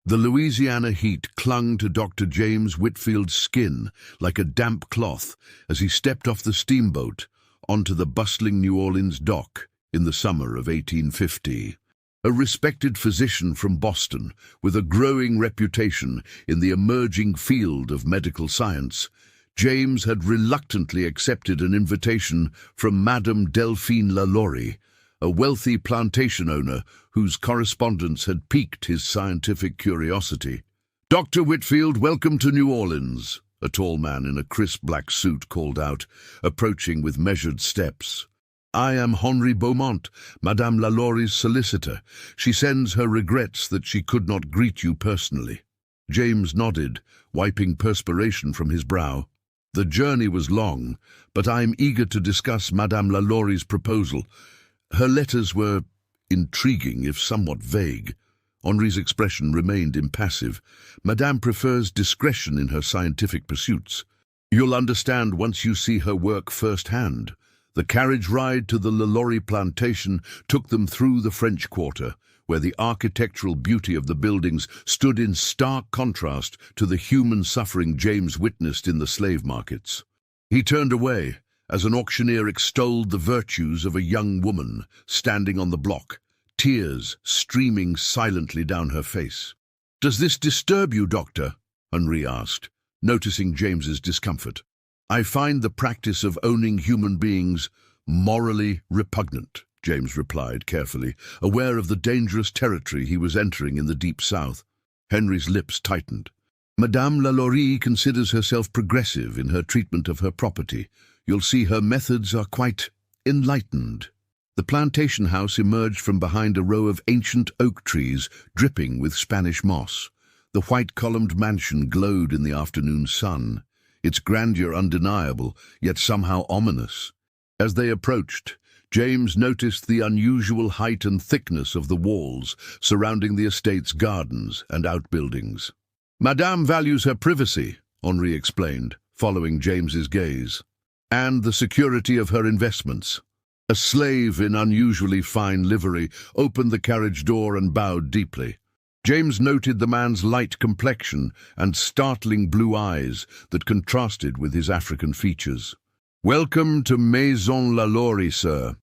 The Louisiana heat clung to Dr. James Whitfield's skin like a damp cloth as he stepped off the steamboat onto the bustling New Orleans dock in the summer of 1850. A respected physician from Boston with a growing reputation in the emerging field of medical science, James had reluctantly accepted an invitation from Madame Delphine Lalaurie, a wealthy plantation owner whose correspondence had piqued his scientific curiosity. "Dr. Whitfield, welcome to New Orleans," a tall man in a crisp black suit called out, approaching with measured steps. "I am Henri Beaumont, Madame Lalaurie's solicitor. She sends her regrets that she could not greet you personally." James nodded, wiping perspiration from his brow. "The journey was long, but I am eager to discuss Madame Lalaurie's proposal. Her letters were intriguing, if somewhat vague." Henri's expression remained impassive. "Madame prefers discretion in her scientific pursuits. You'll understand once you see her work firsthand." The carriage ride to the Lalaurie plantation took them through the French Quarter, where the architectural beauty of the buildings stood in stark contrast to the human suffering James witnessed in the slave markets. He turned away as an auctioneer extolled the virtues of a young woman standing on the block, tears streaming silently down her face. "Does this disturb you, Doctor?" Henri asked, noticing James's discomfort. "I find the practice of owning human beings morally repugnant," James replied carefully, aware of the dangerous territory he was entering in the Deep South. Henri's lips tightened. "Madame Lalaurie considers herself progressive in her treatment of her property. You'll see her methods are quite enlightened." The plantation house emerged from behind a row of ancient oak trees dripping with Spanish moss. The white-columned mansion glowed in the afternoon sun, its grandeur undeniable, yet somehow ominous. As they approached, James noticed the unusual height and thickness of the walls surrounding the estate's gardens and outbuildings. "Madame values her privacy," Henri explained, following James's gaze, "and the security of her investments." A slave in unusually fine livery opened the carriage door and bowed deeply. James noted the man's light complexion and startling blue eyes that contrasted with his African features. "Welcome to Maison Lalaurie, sir,"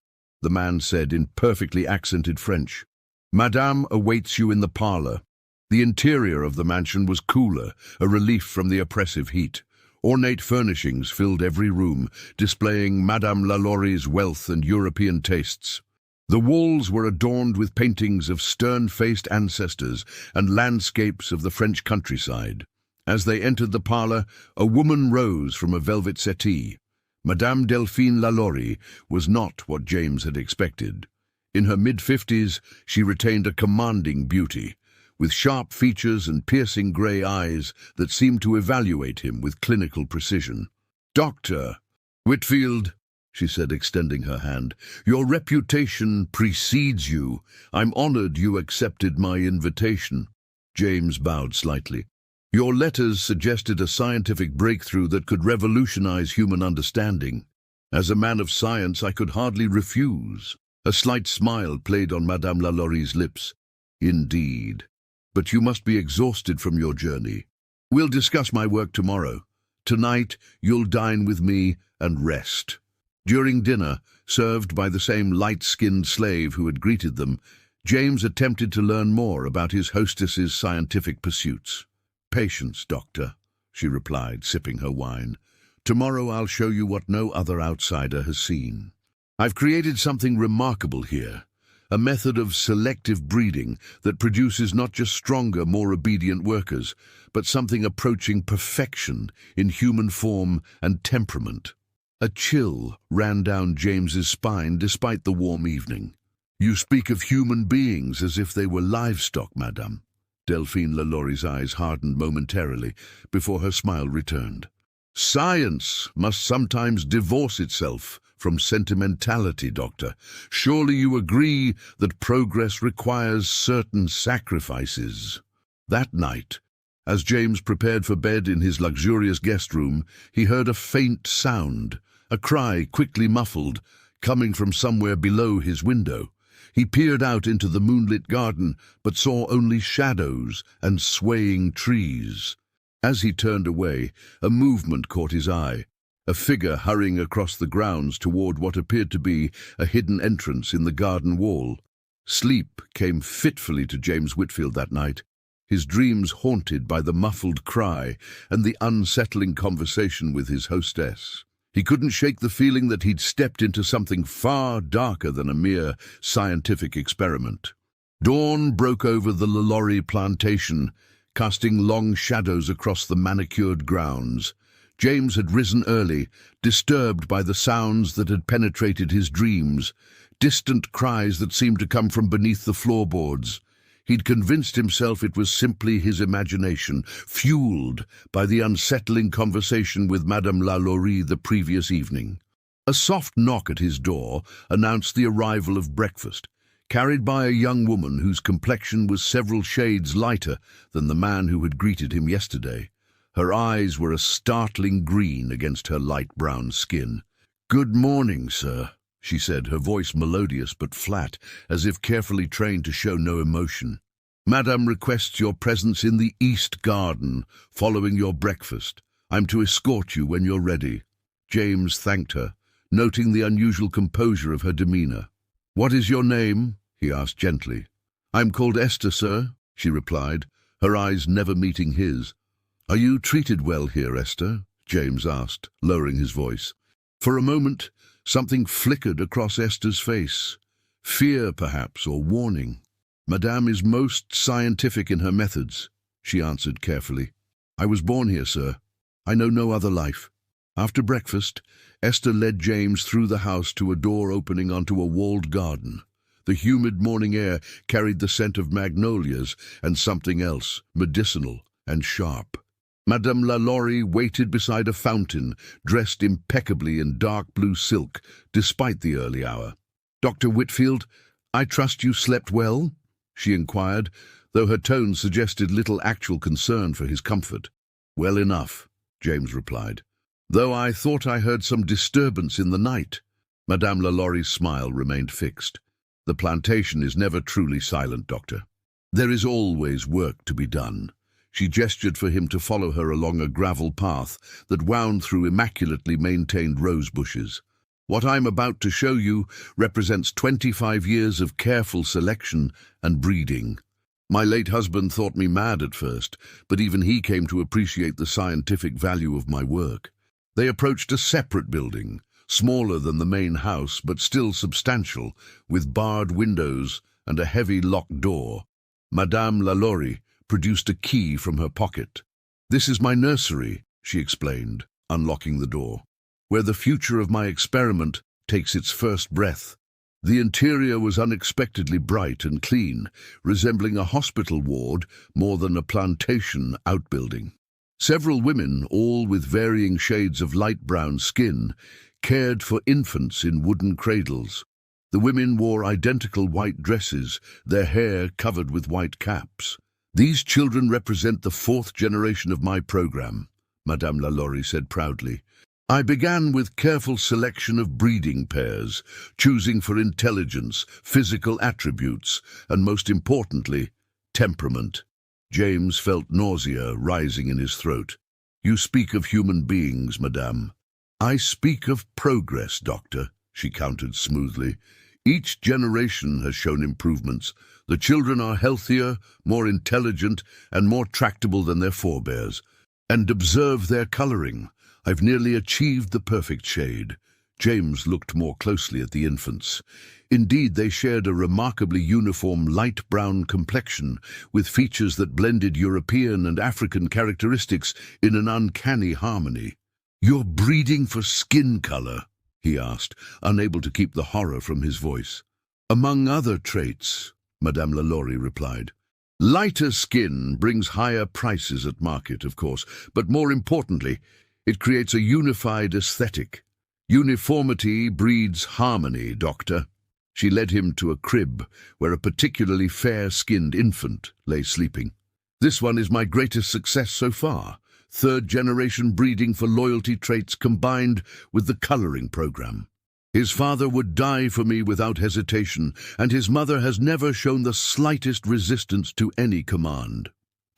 the man said in perfectly accented French. "Madame awaits you in the parlor." The interior of the mansion was cooler, a relief from the oppressive heat. Ornate furnishings filled every room, displaying Madame Lalaurie's wealth and European tastes. The walls were adorned with paintings of stern-faced ancestors and landscapes of the French countryside. As they entered the parlor, a woman rose from a velvet settee. Madame Delphine Lalaurie was not what James had expected. In her mid-50s, she retained a commanding beauty, with sharp features and piercing grey eyes that seemed to evaluate him with clinical precision. "Dr. Whitfield," she said, extending her hand, "your reputation precedes you. I'm honored you accepted my invitation." James bowed slightly. "Your letters suggested a scientific breakthrough that could revolutionize human understanding. As a man of science, I could hardly refuse." A slight smile played on Madame Lalaurie's lips. "Indeed. But you must be exhausted from your journey. We'll discuss my work tomorrow. Tonight, you'll dine with me and rest." During dinner, served by the same light-skinned slave who had greeted them, James attempted to learn more about his hostess's scientific pursuits. "Patience, Doctor," she replied, sipping her wine. "Tomorrow I'll show you what no other outsider has seen. I've created something remarkable here. A method of selective breeding that produces not just stronger, more obedient workers, but something approaching perfection in human form and temperament." A chill ran down James's spine despite the warm evening. "You speak of human beings as if they were livestock, Madame." Delphine Lalaurie's eyes hardened momentarily before her smile returned. "Science must sometimes divorce itself from sentimentality, Doctor. Surely you agree that progress requires certain sacrifices." That night, as James prepared for bed in his luxurious guest room, he heard a faint sound, a cry quickly muffled, coming from somewhere below his window. He peered out into the moonlit garden, but saw only shadows and swaying trees. As he turned away, a movement caught his eye, a figure hurrying across the grounds toward what appeared to be a hidden entrance in the garden wall. Sleep came fitfully to James Whitfield that night, his dreams haunted by the muffled cry and the unsettling conversation with his hostess. He couldn't shake the feeling that he'd stepped into something far darker than a mere scientific experiment. Dawn broke over the Lalaurie plantation, casting long shadows across the manicured grounds. James had risen early, disturbed by the sounds that had penetrated his dreams, distant cries that seemed to come from beneath the floorboards. He'd convinced himself it was simply his imagination, fueled by the unsettling conversation with Madame Lalaurie the previous evening. A soft knock at his door announced the arrival of breakfast, carried by a young woman whose complexion was several shades lighter than the man who had greeted him yesterday. Her eyes were a startling green against her light brown skin. "Good morning, sir," she said, her voice melodious but flat, as if carefully trained to show no emotion. "Madame requests your presence in the East Garden, following your breakfast. I'm to escort you when you're ready." James thanked her, noting the unusual composure of her demeanor. "What is your name?" he asked gently. "I'm called Esther, sir," she replied, her eyes never meeting his. "Are you treated well here, Esther?" James asked, lowering his voice. For a moment, something flickered across Esther's face. Fear, perhaps, or warning. "Madame is most scientific in her methods," she answered carefully. "I was born here, sir. I know no other life." After breakfast, Esther led James through the house to a door opening onto a walled garden. The humid morning air carried the scent of magnolias and something else, medicinal and sharp. Madame Lalaurie waited beside a fountain, dressed impeccably in dark blue silk, despite the early hour. "Dr. Whitfield, I trust you slept well?" she inquired, though her tone suggested little actual concern for his comfort. "Well enough," James replied, "though I thought I heard some disturbance in the night." Madame Lalaurie's smile remained fixed. "The plantation is never truly silent, Doctor. There is always work to be done." She gestured for him to follow her along a gravel path that wound through immaculately maintained rose bushes. "What I'm about to show you represents 25 years of careful selection and breeding. My late husband thought me mad at first, but even he came to appreciate the scientific value of my work." They approached a separate building, smaller than the main house but still substantial, with barred windows and a heavy locked door. Madame Lalaurie produced a key from her pocket. "This is my nursery," she explained, unlocking the door, "where the future of my experiment takes its first breath." The interior was unexpectedly bright and clean, resembling a hospital ward more than a plantation outbuilding. Several women, all with varying shades of light brown skin, cared for infants in wooden cradles. The women wore identical white dresses, their hair covered with white caps. "These children represent the 4th generation of my program," Madame Lalaurie said proudly. "I began with careful selection of breeding pairs, choosing for intelligence, physical attributes, and most importantly, temperament." James felt nausea rising in his throat. "You speak of human beings, Madame." "I speak of progress, Doctor," she countered smoothly. "Each generation has shown improvements. The children are healthier, more intelligent, and more tractable than their forebears. And observe their coloring. I've nearly achieved the perfect shade." James looked more closely at the infants. Indeed, they shared a remarkably uniform light brown complexion, with features that blended European and African characteristics in an uncanny harmony. "You're breeding for skin color?" he asked, unable to keep the horror from his voice. "Among other traits," Madame Lalaurie replied. "Lighter skin brings higher prices at market, of course, but more importantly, it creates a unified aesthetic. Uniformity breeds harmony, Doctor." She led him to a crib where a particularly fair-skinned infant lay sleeping. "This one is my greatest success so far. 3rd-generation breeding for loyalty traits combined with the coloring program." His father would die for me without hesitation, and his mother has never shown the slightest resistance to any command."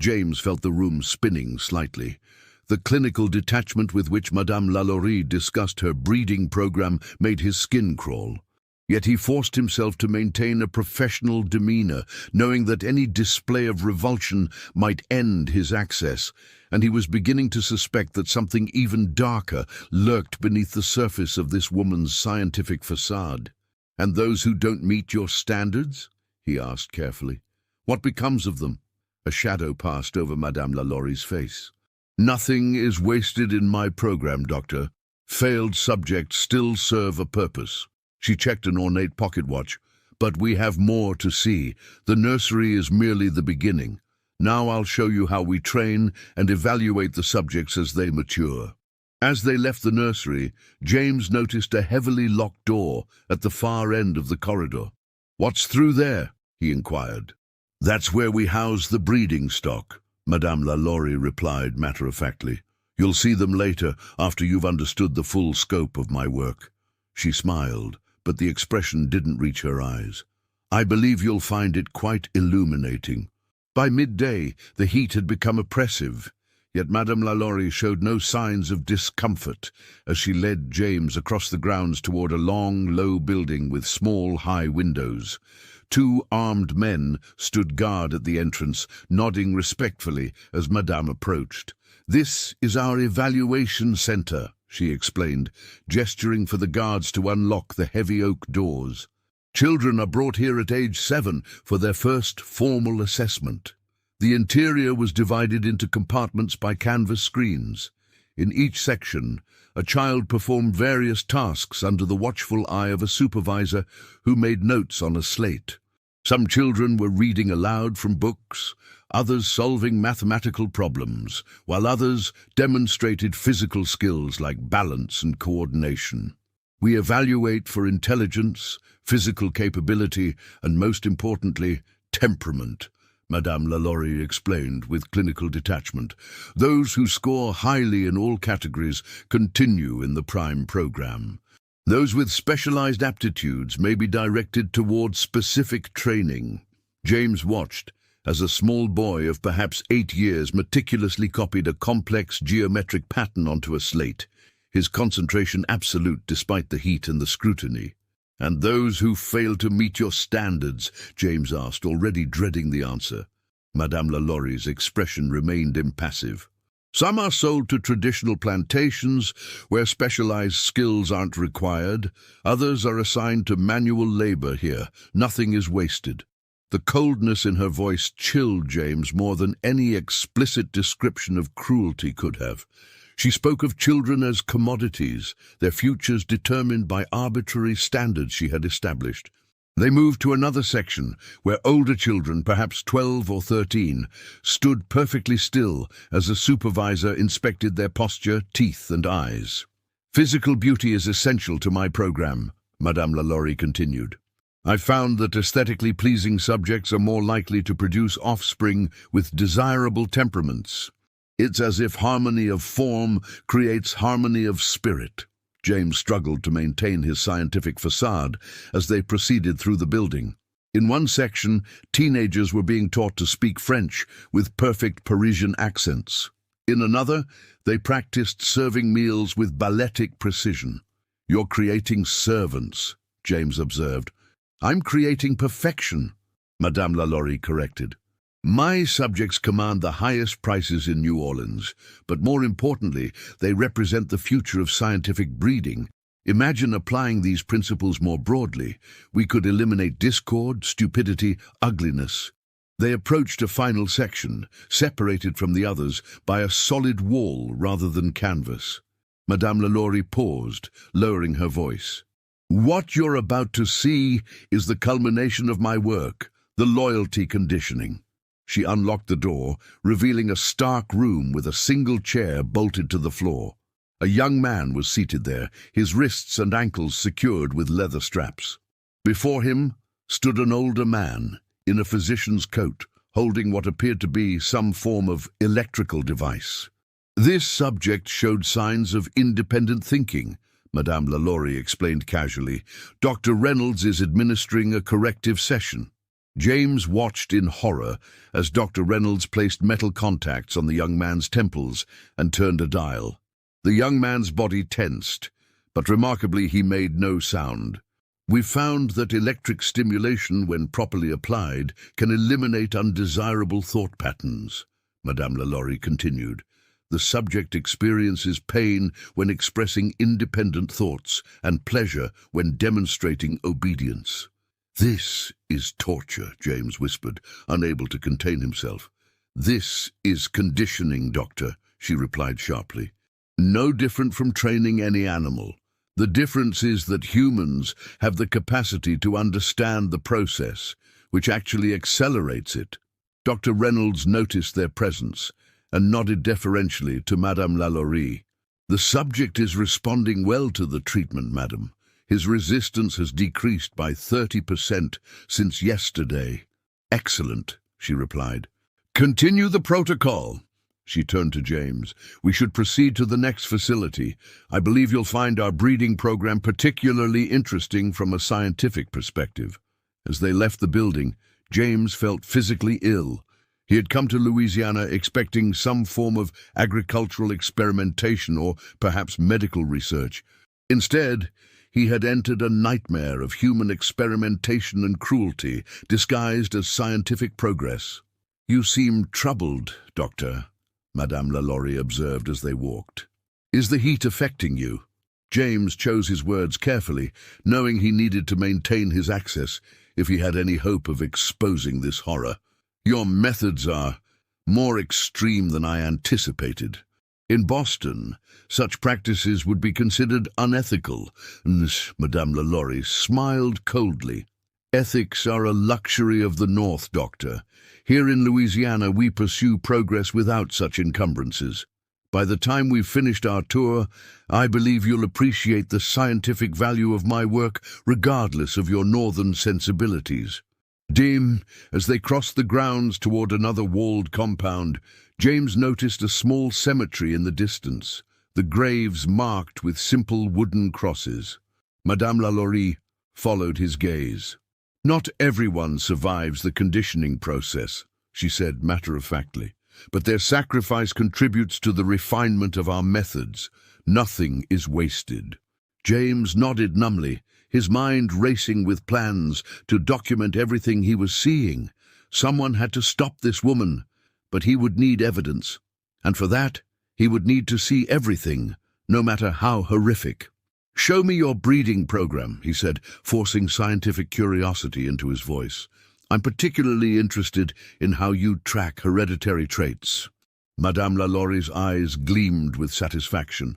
James felt the room spinning slightly. The clinical detachment with which Madame Lalaurie discussed her breeding program made his skin crawl. Yet he forced himself to maintain a professional demeanor, knowing that any display of revulsion might end his access, and he was beginning to suspect that something even darker lurked beneath the surface of this woman's scientific facade. "And those who don't meet your standards?" he asked carefully. "What becomes of them?" A shadow passed over Madame Lalaurie's face. "Nothing is wasted in my program, Doctor. Failed subjects still serve a purpose." She checked an ornate pocket watch. "But we have more to see. The nursery is merely the beginning. Now I'll show you how we train and evaluate the subjects as they mature." As they left the nursery, James noticed a heavily locked door at the far end of the corridor. "What's through there?" he inquired. "That's where we house the breeding stock," Madame Lalaurie replied matter-of-factly. "You'll see them later, after you've understood the full scope of my work." She smiled, but the expression didn't reach her eyes. "I believe you'll find it quite illuminating." By midday, the heat had become oppressive, yet Madame Lalaurie showed no signs of discomfort as she led James across the grounds toward a long, low building with small, high windows. 2 armed men stood guard at the entrance, nodding respectfully as Madame approached. "This is our evaluation center," she explained, gesturing for the guards to unlock the heavy oak doors. "Children are brought here at age 7 for their first formal assessment." The interior was divided into compartments by canvas screens. In each section, a child performed various tasks under the watchful eye of a supervisor who made notes on a slate. Some children were reading aloud from books, others solving mathematical problems, while others demonstrated physical skills like balance and coordination. "We evaluate for intelligence, physical capability, and most importantly, temperament," Madame Lalaurie explained with clinical detachment. "Those who score highly in all categories continue in the prime program. Those with specialized aptitudes may be directed towards specific training." James watched as a small boy of perhaps 8 years meticulously copied a complex geometric pattern onto a slate, his concentration absolute despite the heat and the scrutiny. "And those who fail to meet your standards?" James asked, already dreading the answer. Madame Lalaurie's expression remained impassive. "Some are sold to traditional plantations where specialized skills aren't required. Others are assigned to manual labor here. Nothing is wasted." The coldness in her voice chilled James more than any explicit description of cruelty could have. She spoke of children as commodities, their futures determined by arbitrary standards she had established. They moved to another section, where older children, perhaps 12 or 13, stood perfectly still as a supervisor inspected their posture, teeth, and eyes. "Physical beauty is essential to my program," Madame Lalaurie continued. "I found that aesthetically pleasing subjects are more likely to produce offspring with desirable temperaments. It's as if harmony of form creates harmony of spirit." James struggled to maintain his scientific facade as they proceeded through the building. In one section, teenagers were being taught to speak French with perfect Parisian accents. In another, they practiced serving meals with balletic precision. "You're creating servants," James observed. "I'm creating perfection," Madame Lalaurie corrected. "My subjects command the highest prices in New Orleans, but more importantly, they represent the future of scientific breeding. Imagine applying these principles more broadly. We could eliminate discord, stupidity, ugliness." They approached a final section, separated from the others by a solid wall rather than canvas. Madame Lalaurie paused, lowering her voice. "What you're about to see is the culmination of my work, the loyalty conditioning." She unlocked the door, revealing a stark room with a single chair bolted to the floor. A young man was seated there, his wrists and ankles secured with leather straps. Before him stood an older man, in a physician's coat, holding what appeared to be some form of electrical device. This subject showed signs of independent thinking, Madame Lalaurie explained casually. Dr. Reynolds is administering a corrective session. James watched in horror as Dr. Reynolds placed metal contacts on the young man's temples and turned a dial. The young man's body tensed, but remarkably he made no sound. We found that electric stimulation, when properly applied, can eliminate undesirable thought patterns, Madame Lalaurie continued. The subject experiences pain when expressing independent thoughts and pleasure when demonstrating obedience. This is torture, James whispered, unable to contain himself. This is conditioning, Doctor, she replied sharply. No different from training any animal. The difference is that humans have the capacity to understand the process, which actually accelerates it. Dr. Reynolds noticed their presence and nodded deferentially to Madame Lalaurie. The subject is responding well to the treatment, madam. His resistance has decreased by 30% since yesterday. Excellent, she replied. Continue the protocol. She turned to James. We should proceed to the next facility. I believe you'll find our breeding program particularly interesting from a scientific perspective. As they left the building, James felt physically ill. He had come to Louisiana expecting some form of agricultural experimentation or perhaps medical research. Instead, he had entered a nightmare of human experimentation and cruelty, disguised as scientific progress. You seem troubled, Doctor, Madame Lalaurie observed as they walked. Is the heat affecting you? James chose his words carefully, knowing he needed to maintain his access if he had any hope of exposing this horror. Your methods are more extreme than I anticipated. In Boston, such practices would be considered unethical. Madame Lalaurie smiled coldly. Ethics are a luxury of the North, Doctor. Here in Louisiana, we pursue progress without such encumbrances. By the time we've finished our tour, I believe you'll appreciate the scientific value of my work regardless of your northern sensibilities. Dim, as they crossed the grounds toward another walled compound, James noticed a small cemetery in the distance, the graves marked with simple wooden crosses. Madame Lalaurie followed his gaze. Not everyone survives the conditioning process, she said matter-of-factly, but their sacrifice contributes to the refinement of our methods. Nothing is wasted. James nodded numbly, his mind racing with plans to document everything he was seeing. Someone had to stop this woman, but he would need evidence, and for that, he would need to see everything, no matter how horrific. Show me your breeding program, he said, forcing scientific curiosity into his voice. I'm particularly interested in how you track hereditary traits. Madame Lalaurie's eyes gleamed with satisfaction.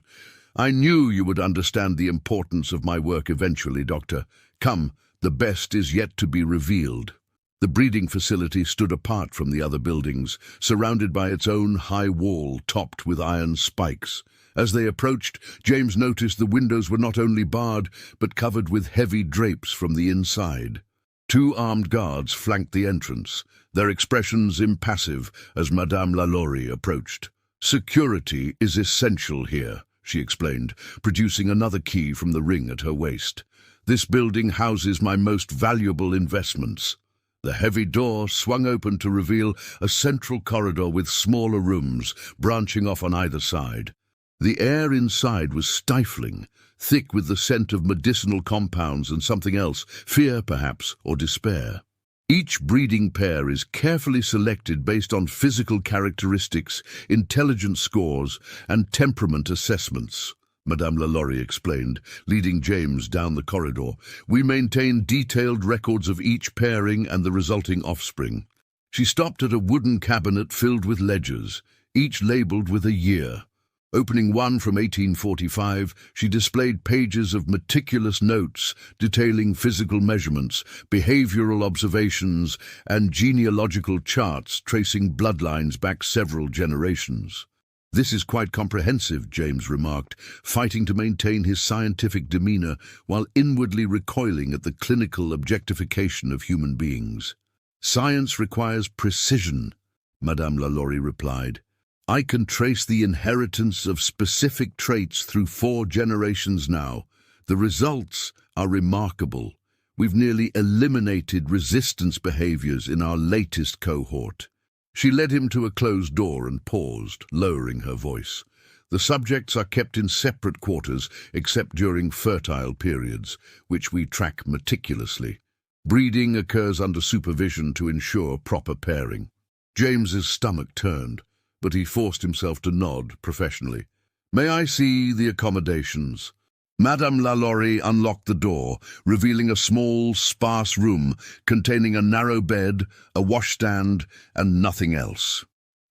I knew you would understand the importance of my work eventually, Doctor. Come, the best is yet to be revealed. The breeding facility stood apart from the other buildings, surrounded by its own high wall topped with iron spikes. As they approached, James noticed the windows were not only barred, but covered with heavy drapes from the inside. 2 armed guards flanked the entrance, their expressions impassive as Madame Lalaurie approached. Security is essential here, she explained, producing another key from the ring at her waist. This building houses my most valuable investments. The heavy door swung open to reveal a central corridor with smaller rooms branching off on either side. The air inside was stifling, thick with the scent of medicinal compounds and something else, fear perhaps, or despair. Each breeding pair is carefully selected based on physical characteristics, intelligence scores, and temperament assessments, Madame Lalaurie explained, leading James down the corridor. We maintain detailed records of each pairing and the resulting offspring. She stopped at a wooden cabinet filled with ledgers, each labeled with a year. Opening one from 1845, she displayed pages of meticulous notes detailing physical measurements, behavioral observations, and genealogical charts tracing bloodlines back several generations. This is quite comprehensive, James remarked, fighting to maintain his scientific demeanor while inwardly recoiling at the clinical objectification of human beings. Science requires precision, Madame Lalaurie replied. I can trace the inheritance of specific traits through 4 generations now. The results are remarkable. We've nearly eliminated resistance behaviors in our latest cohort. She led him to a closed door and paused, lowering her voice. The subjects are kept in separate quarters except during fertile periods, which we track meticulously. Breeding occurs under supervision to ensure proper pairing. James's stomach turned, but he forced himself to nod professionally. May I see the accommodations? Madame Lalaurie unlocked the door, revealing a small, sparse room containing a narrow bed, a washstand, and nothing else.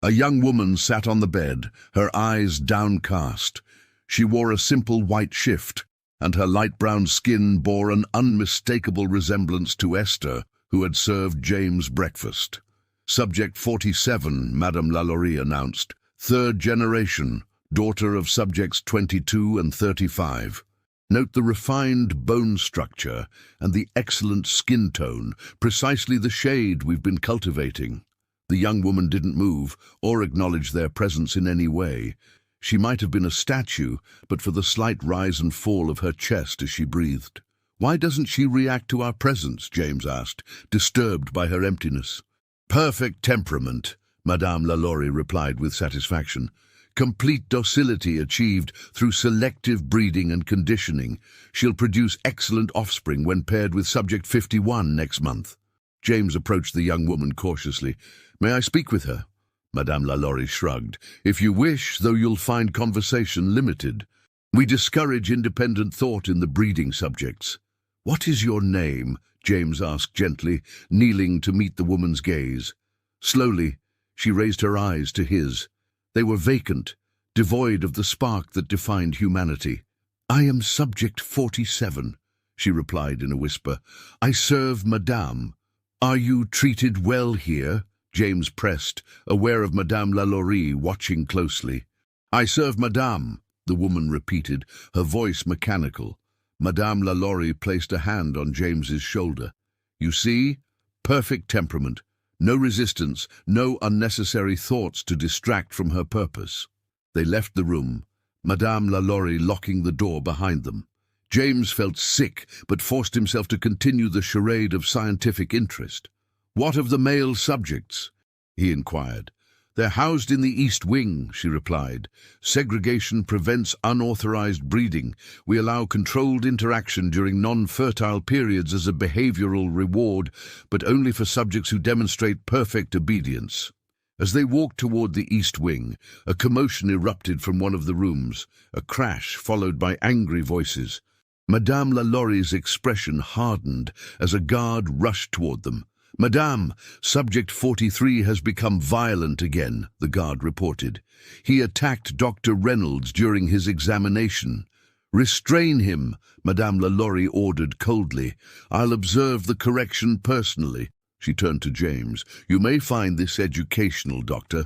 A young woman sat on the bed, her eyes downcast. She wore a simple white shift, and her light brown skin bore an unmistakable resemblance to Esther, who had served James breakfast. Subject 47, Madame Lalaurie announced. 3rd generation, daughter of subjects 22 and 35. Note the refined bone structure and the excellent skin tone, precisely the shade we've been cultivating. The young woman didn't move or acknowledge their presence in any way. She might have been a statue, but for the slight rise and fall of her chest as she breathed. Why doesn't she react to our presence? James asked, disturbed by her emptiness. Perfect temperament, Madame Lalaurie replied with satisfaction. Complete docility achieved through selective breeding and conditioning. She'll produce excellent offspring when paired with subject 51 next month. James approached the young woman cautiously. May I speak with her? Madame Lalaurie shrugged. If you wish, though you'll find conversation limited. We discourage independent thought in the breeding subjects. What is your name? James asked gently, kneeling to meet the woman's gaze. Slowly, she raised her eyes to his. They were vacant, devoid of the spark that defined humanity. I am subject 47, she replied in a whisper. I serve Madame. Are you treated well here? James pressed, aware of Madame Lalaurie watching closely. I serve Madame, the woman repeated, her voice mechanical. Madame Lalaurie placed a hand on James's shoulder. You see? Perfect temperament. No resistance, no unnecessary thoughts to distract from her purpose. They left the room, Madame Lalaurie locking the door behind them. James felt sick, but forced himself to continue the charade of scientific interest. What of the male subjects? He inquired. They're housed in the East Wing, she replied. Segregation prevents unauthorized breeding. We allow controlled interaction during non-fertile periods as a behavioral reward, but only for subjects who demonstrate perfect obedience. As they walked toward the East Wing, a commotion erupted from one of the rooms, a crash followed by angry voices. Madame Lalaurie's expression hardened as a guard rushed toward them. Madame, subject 43 has become violent again, the guard reported. He attacked Dr. Reynolds during his examination. Restrain him, Madame Lalaurie ordered coldly. I'll observe the correction personally. She turned to James. You may find this educational, Doctor.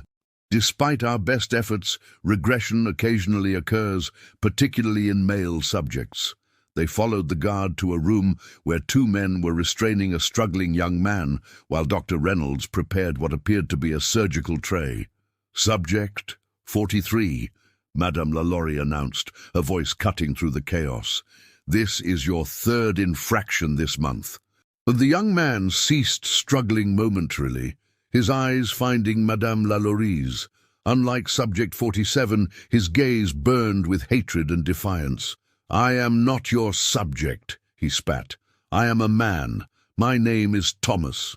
Despite our best efforts, regression occasionally occurs, particularly in male subjects. They followed the guard to a room where 2 men were restraining a struggling young man, while Dr. Reynolds prepared what appeared to be a surgical tray. Subject 43, Madame Lalaurie announced, her voice cutting through the chaos. This is your 3rd infraction this month. The young man ceased struggling momentarily, his eyes finding Madame Lalaurie's. Unlike subject 47, his gaze burned with hatred and defiance. I am not your subject, he spat. I am a man. My name is Thomas.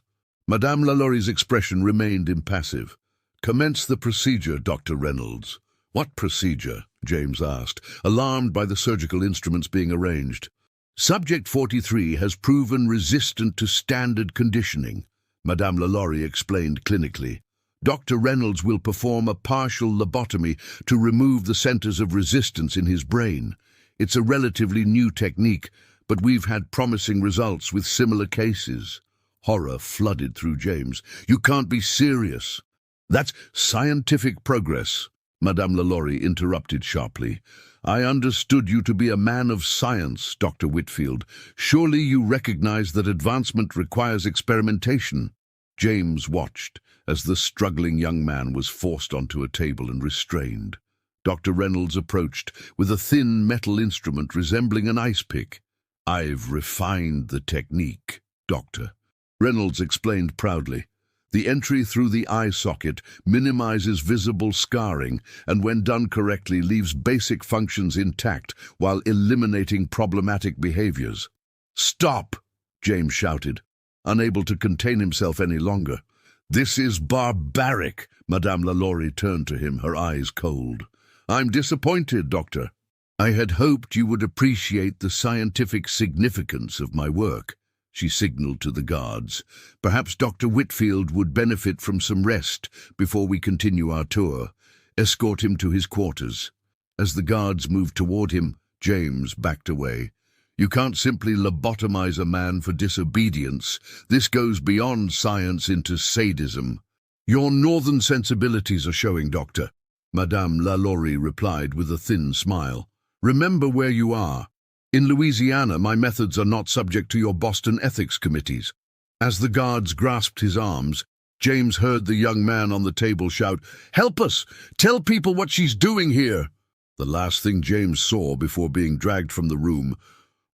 Madame Lalaurie's expression remained impassive. Commence the procedure, Dr. Reynolds. What procedure? James asked, alarmed by the surgical instruments being arranged. Subject 43 has proven resistant to standard conditioning, Madame Lalaurie explained clinically. Dr. Reynolds will perform a partial lobotomy to remove the centers of resistance in his brain. It's a relatively new technique, but we've had promising results with similar cases. Horror flooded through James. You can't be serious. That's scientific progress, Madame Lalaurie interrupted sharply. I understood you to be a man of science, Dr. Whitfield. Surely you recognize that advancement requires experimentation. James watched as the struggling young man was forced onto a table and restrained. Dr. Reynolds approached with a thin metal instrument resembling an ice pick. "I've refined the technique, Doctor," Reynolds explained proudly. "The entry through the eye socket minimizes visible scarring and, when done correctly, leaves basic functions intact while eliminating problematic behaviors." "Stop!" James shouted, unable to contain himself any longer. "This is barbaric." Madame Lalaurie turned to him, her eyes cold. "I'm disappointed, Doctor. I had hoped you would appreciate the scientific significance of my work." She signaled to the guards. "Perhaps Dr. Whitfield would benefit from some rest before we continue our tour. Escort him to his quarters." As the guards moved toward him, James backed away. "You can't simply lobotomize a man for disobedience. This goes beyond science into sadism." "Your northern sensibilities are showing, Doctor," Madame Lalaurie replied with a thin smile. "Remember where you are. In Louisiana, my methods are not subject to your Boston ethics committees." As the guards grasped his arms, James heard the young man on the table shout, "Help us! Tell people what she's doing here!" The last thing James saw before being dragged from the room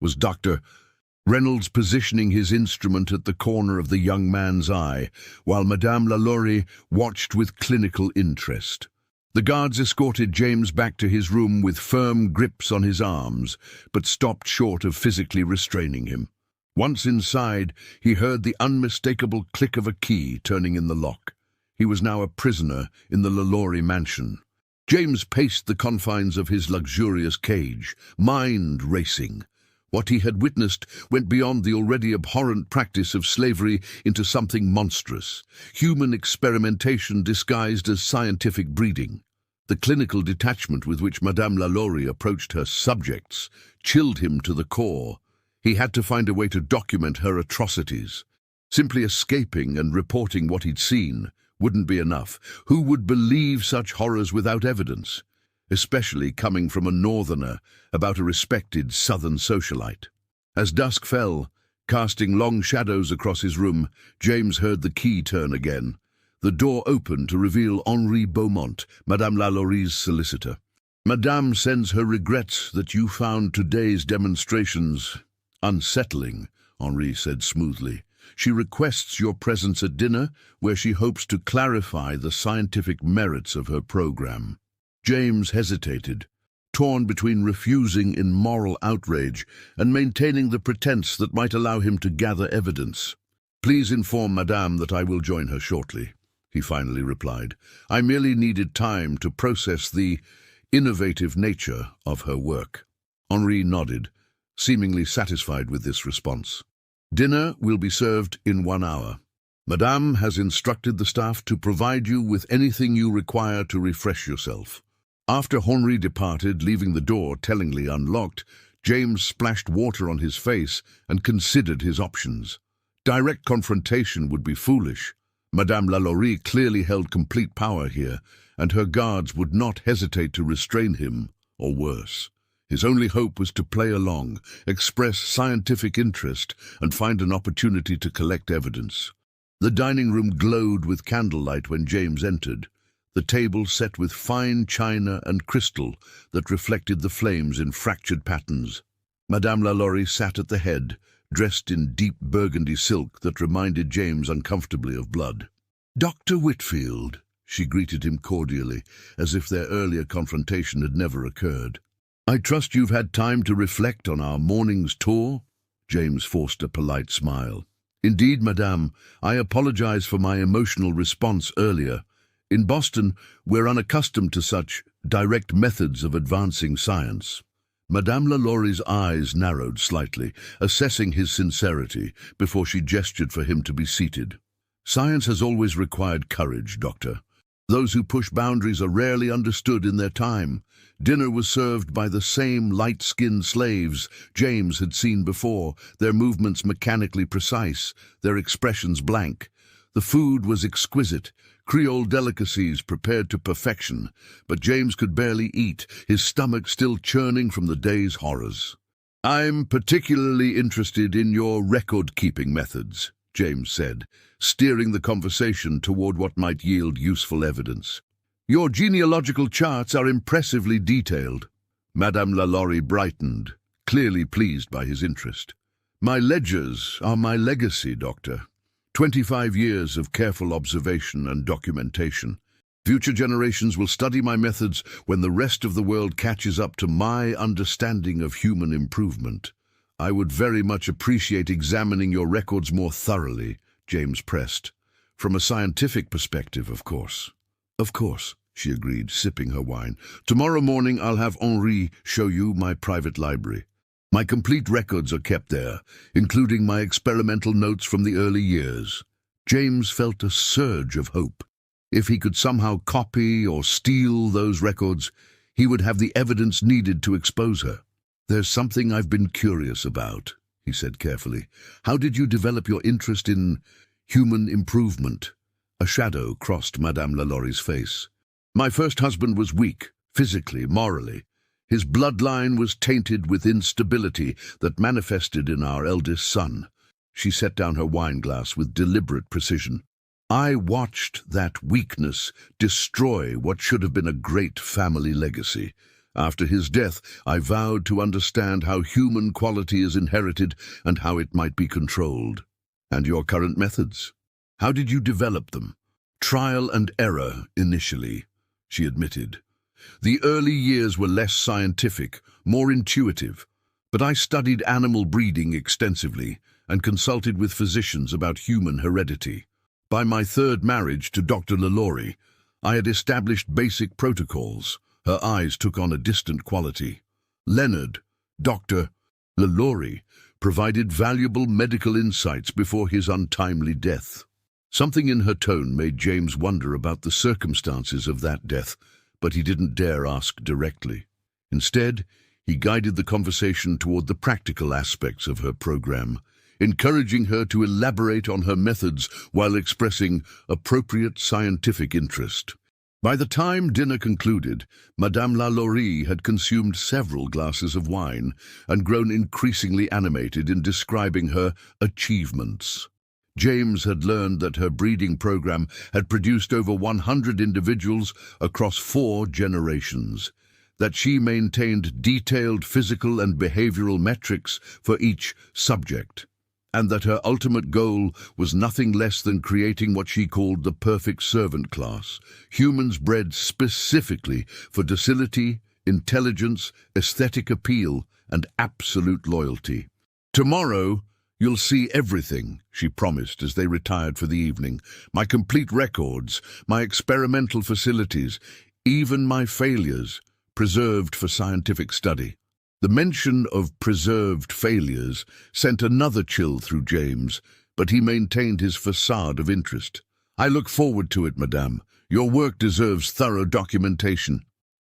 was Dr. Reynolds positioning his instrument at the corner of the young man's eye, while Madame Lalaurie watched with clinical interest. The guards escorted James back to his room with firm grips on his arms, but stopped short of physically restraining him. Once inside, he heard the unmistakable click of a key turning in the lock. He was now a prisoner in the Lalaurie mansion. James paced the confines of his luxurious cage, mind racing. What he had witnessed went beyond the already abhorrent practice of slavery into something monstrous, human experimentation disguised as scientific breeding. The clinical detachment with which Madame Lalaurie approached her subjects chilled him to the core. He had to find a way to document her atrocities. Simply escaping and reporting what he'd seen wouldn't be enough. Who would believe such horrors without evidence? Especially coming from a northerner about a respected southern socialite. As dusk fell, casting long shadows across his room, James heard the key turn again. The door opened to reveal Henri Beaumont, Madame Lalaurie's solicitor. "Madame sends her regrets that you found today's demonstrations unsettling," Henri said smoothly. "She requests your presence at dinner, where she hopes to clarify the scientific merits of her program." James hesitated, torn between refusing in moral outrage and maintaining the pretense that might allow him to gather evidence. "Please inform Madame that I will join her shortly," he finally replied. "I merely needed time to process the innovative nature of her work." Henri nodded, seemingly satisfied with this response. "Dinner will be served in 1 hour. Madame has instructed the staff to provide you with anything you require to refresh yourself." After Henri departed, leaving the door tellingly unlocked, James splashed water on his face and considered his options. Direct confrontation would be foolish. Madame Lalaurie clearly held complete power here, and her guards would not hesitate to restrain him, or worse. His only hope was to play along, express scientific interest, and find an opportunity to collect evidence. The dining room glowed with candlelight when James entered, the table set with fine china and crystal that reflected the flames in fractured patterns. Madame Lalaurie sat at the head, dressed in deep burgundy silk that reminded James uncomfortably of blood. "Dr. Whitfield," she greeted him cordially, as if their earlier confrontation had never occurred. "I trust you've had time to reflect on our morning's tour?" James forced a polite smile. "Indeed, Madame, I apologize for my emotional response earlier. In Boston, we're unaccustomed to such direct methods of advancing science." Madame Lalaurie's eyes narrowed slightly, assessing his sincerity, before she gestured for him to be seated. "Science has always required courage, Doctor. Those who push boundaries are rarely understood in their time." Dinner was served by the same light-skinned slaves James had seen before, their movements mechanically precise, their expressions blank. The food was exquisite, Creole delicacies prepared to perfection, but James could barely eat, his stomach still churning from the day's horrors. "I'm particularly interested in your record-keeping methods," James said, steering the conversation toward what might yield useful evidence. Your genealogical charts are impressively detailed. Madame Lalaurie brightened, clearly pleased by his interest. My ledgers are my legacy, Doctor. 25 years of careful observation and documentation. Future generations will study my methods when the rest of the world catches up to my understanding of human improvement. I would very much appreciate examining your records more thoroughly, James pressed. From a scientific perspective, of course. Of course, she agreed, sipping her wine. Tomorrow morning I'll have Henri show you my private library. My complete records are kept there, including my experimental notes from the early years. James felt a surge of hope. If he could somehow copy or steal those records, he would have the evidence needed to expose her. There's something I've been curious about, he said carefully. How did you develop your interest in human improvement? A shadow crossed Madame Lalaurie's face. My first husband was weak, physically, morally. His bloodline was tainted with instability that manifested in our eldest son. She set down her wine glass with deliberate precision. I watched that weakness destroy what should have been a great family legacy. After his death, I vowed to understand how human quality is inherited and how it might be controlled. And your current methods? How did you develop them? Trial and error, initially, she admitted. The early years were less scientific, more intuitive, but I studied animal breeding extensively and consulted with physicians about human heredity. By my third marriage to Dr. Lalaurie, I had established basic protocols. Her eyes took on a distant quality. Leonard, Dr. Lalaurie, provided valuable medical insights before his untimely death. Something in her tone made James wonder about the circumstances of that death, but he didn't dare ask directly. Instead, he guided the conversation toward the practical aspects of her program, encouraging her to elaborate on her methods while expressing appropriate scientific interest. By the time dinner concluded, Madame Lalaurie had consumed several glasses of wine and grown increasingly animated in describing her achievements. James had learned that her breeding program had produced over 100 individuals across 4 generations, that she maintained detailed physical and behavioral metrics for each subject, and that her ultimate goal was nothing less than creating what she called the perfect servant class, humans bred specifically for docility, intelligence, aesthetic appeal, and absolute loyalty. Tomorrow, you'll see everything, she promised as they retired for the evening. My complete records, my experimental facilities, even my failures, preserved for scientific study. The mention of preserved failures sent another chill through James, but he maintained his facade of interest. I look forward to it, Madame. Your work deserves thorough documentation.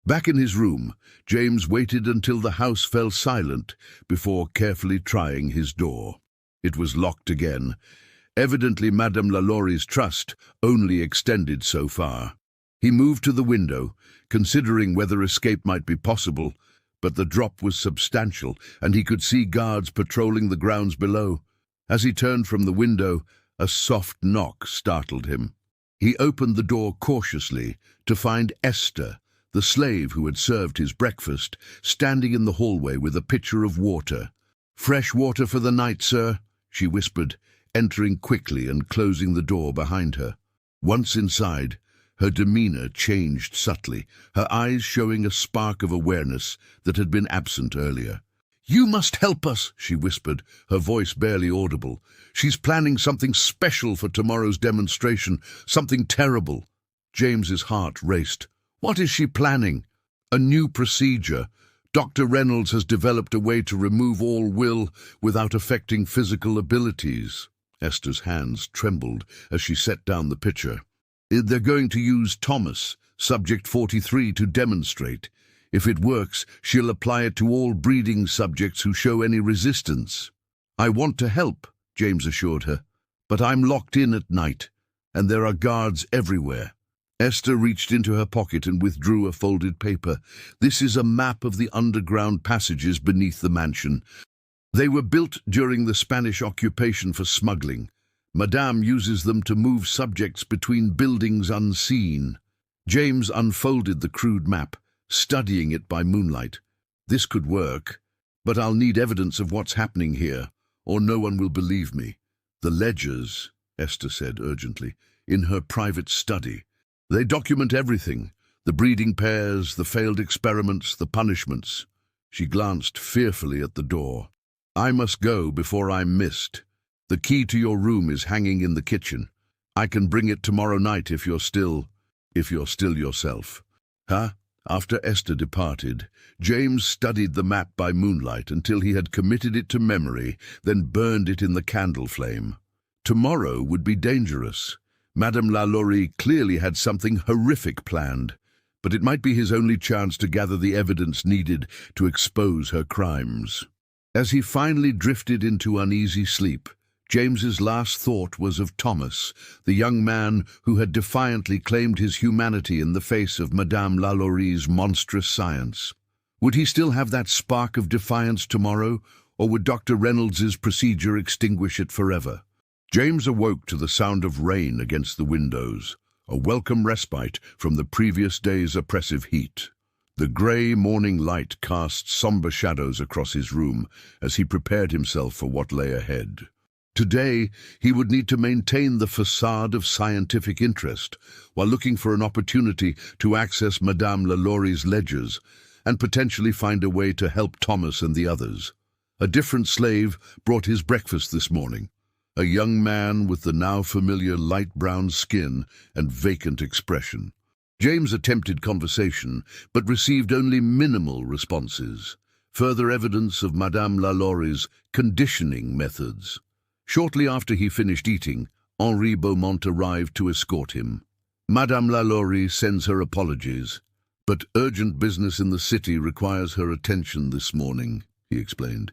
Back in his room, James waited until the house fell silent before carefully trying his door. It was locked again. Evidently, Madame Lalaurie's trust only extended so far. He moved to the window, considering whether escape might be possible, but the drop was substantial, and he could see guards patrolling the grounds below. As he turned from the window, a soft knock startled him. He opened the door cautiously to find Esther, the slave who had served his breakfast, standing in the hallway with a pitcher of water. "Fresh water for the night, sir," she whispered, entering quickly and closing the door behind her. Once inside, her demeanor changed subtly, her eyes showing a spark of awareness that had been absent earlier. "You must help us," she whispered, her voice barely audible. "She's planning something special for tomorrow's demonstration, something terrible." James's heart raced. "What is she planning?" "A new procedure. Dr. Reynolds has developed a way to remove all will without affecting physical abilities." Esther's hands trembled as she set down the pitcher. "They're going to use Thomas, subject 43, to demonstrate. If it works, she'll apply it to all breeding subjects who show any resistance." "I want to help," James assured her, "but I'm locked in at night, and there are guards everywhere." Esther reached into her pocket and withdrew a folded paper. "This is a map of the underground passages beneath the mansion. They were built during the Spanish occupation for smuggling, Madame uses them to move subjects between buildings unseen. James unfolded the crude map, studying it by moonlight. This could work, but I'll need evidence of what's happening here, or no one will believe me. The ledgers, Esther said urgently, in her private study. They document everything, the breeding pairs, the failed experiments, the punishments. She glanced fearfully at the door. I must go before I'm missed. The key to your room is hanging in the kitchen. I can bring it tomorrow night if you're still yourself. Huh? After Esther departed, James studied the map by moonlight until he had committed it to memory, then burned it in the candle flame. Tomorrow would be dangerous. Madame Lalaurie clearly had something horrific planned, but it might be his only chance to gather the evidence needed to expose her crimes. As he finally drifted into uneasy sleep, James's last thought was of Thomas, the young man who had defiantly claimed his humanity in the face of Madame Lalaurie's monstrous science. Would he still have that spark of defiance tomorrow, or would Dr. Reynolds's procedure extinguish it forever? James awoke to the sound of rain against the windows, a welcome respite from the previous day's oppressive heat. The grey morning light cast somber shadows across his room as he prepared himself for what lay ahead. Today, he would need to maintain the facade of scientific interest while looking for an opportunity to access Madame Lalaurie's ledgers and potentially find a way to help Thomas and the others. A different slave brought his breakfast this morning, a young man with the now familiar light brown skin and vacant expression. James attempted conversation, but received only minimal responses, further evidence of Madame Lalaurie's conditioning methods. Shortly after he finished eating, Henri Beaumont arrived to escort him. Madame Lalaurie sends her apologies, but urgent business in the city requires her attention this morning, he explained.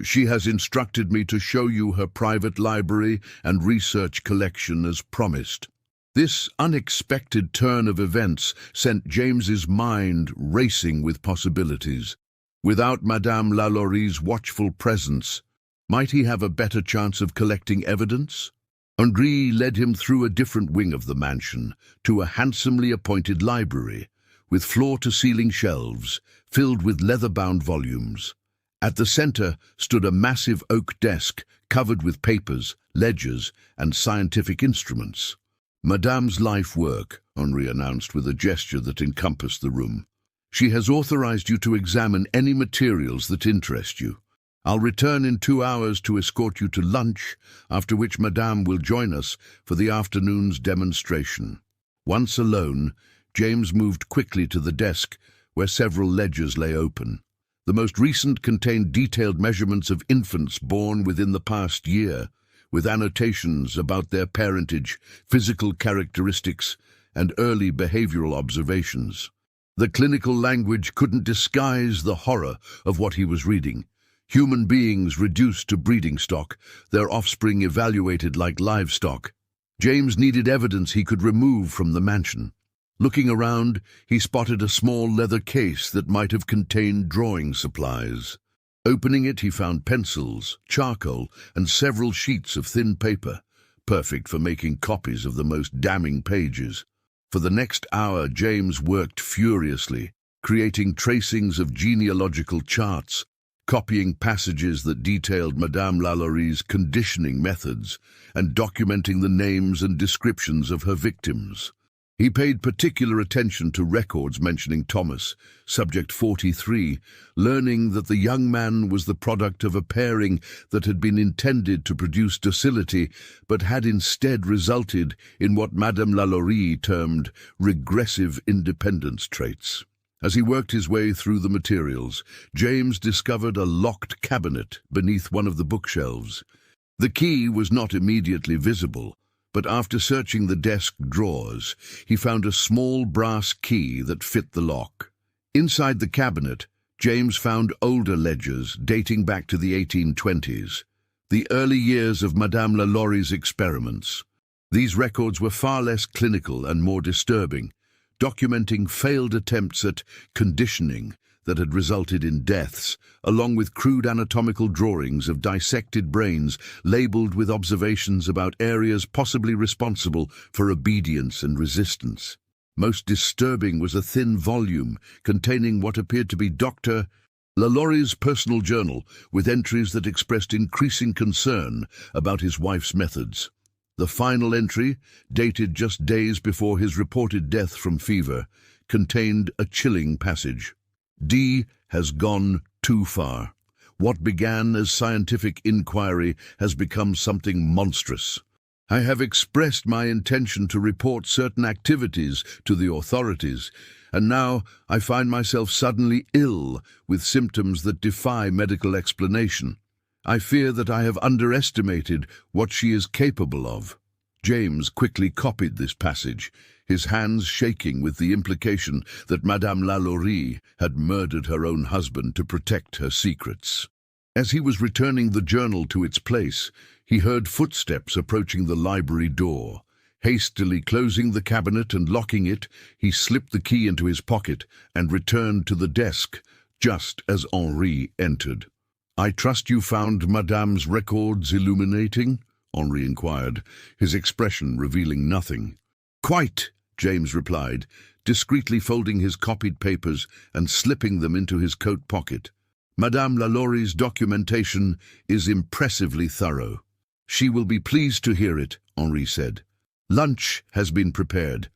She has instructed me to show you her private library and research collection as promised. This unexpected turn of events sent James's mind racing with possibilities. Without Madame Lalaurie's watchful presence, might he have a better chance of collecting evidence? Henri led him through a different wing of the mansion to a handsomely appointed library, with floor-to-ceiling shelves filled with leather-bound volumes. At the center stood a massive oak desk covered with papers, ledgers, and scientific instruments. Madame's life work, Henri announced with a gesture that encompassed the room. She has authorized you to examine any materials that interest you. I'll return in 2 hours to escort you to lunch, after which Madame will join us for the afternoon's demonstration. Once alone, James moved quickly to the desk where several ledgers lay open. The most recent contained detailed measurements of infants born within the past year, with annotations about their parentage, physical characteristics, and early behavioral observations. The clinical language couldn't disguise the horror of what he was reading. Human beings reduced to breeding stock, their offspring evaluated like livestock. James needed evidence he could remove from the mansion. Looking around, he spotted a small leather case that might have contained drawing supplies. Opening it, he found pencils, charcoal, and several sheets of thin paper, perfect for making copies of the most damning pages. For the next hour, James worked furiously, creating tracings of genealogical charts, copying passages that detailed Madame Lalaurie's conditioning methods, and documenting the names and descriptions of her victims. He paid particular attention to records mentioning Thomas, subject 43, learning that the young man was the product of a pairing that had been intended to produce docility, but had instead resulted in what Madame Lalaurie termed regressive independence traits. As he worked his way through the materials, James discovered a locked cabinet beneath one of the bookshelves. The key was not immediately visible, but after searching the desk drawers, he found a small brass key that fit the lock. Inside the cabinet, James found older ledgers dating back to the 1820s, the early years of Madame Lalaurie's experiments. These records were far less clinical and more disturbing, documenting failed attempts at conditioning that had resulted in deaths, along with crude anatomical drawings of dissected brains labeled with observations about areas possibly responsible for obedience and resistance. Most disturbing was a thin volume containing what appeared to be Dr. Lalaurie's personal journal, with entries that expressed increasing concern about his wife's methods. The final entry, dated just days before his reported death from fever, contained a chilling passage. D has gone too far. What began as scientific inquiry has become something monstrous. I have expressed my intention to report certain activities to the authorities, and now I find myself suddenly ill with symptoms that defy medical explanation. I fear that I have underestimated what she is capable of. James quickly copied this passage, his hands shaking with the implication that Madame Lalaurie had murdered her own husband to protect her secrets. As he was returning the journal to its place, he heard footsteps approaching the library door. Hastily closing the cabinet and locking it, he slipped the key into his pocket and returned to the desk just as Henri entered. "I trust you found Madame's records illuminating?" Henri inquired, his expression revealing nothing. "Quite," James replied, discreetly folding his copied papers and slipping them into his coat pocket. "Madame Lalaurie's documentation is impressively thorough." "She will be pleased to hear it," Henri said. "Lunch has been prepared.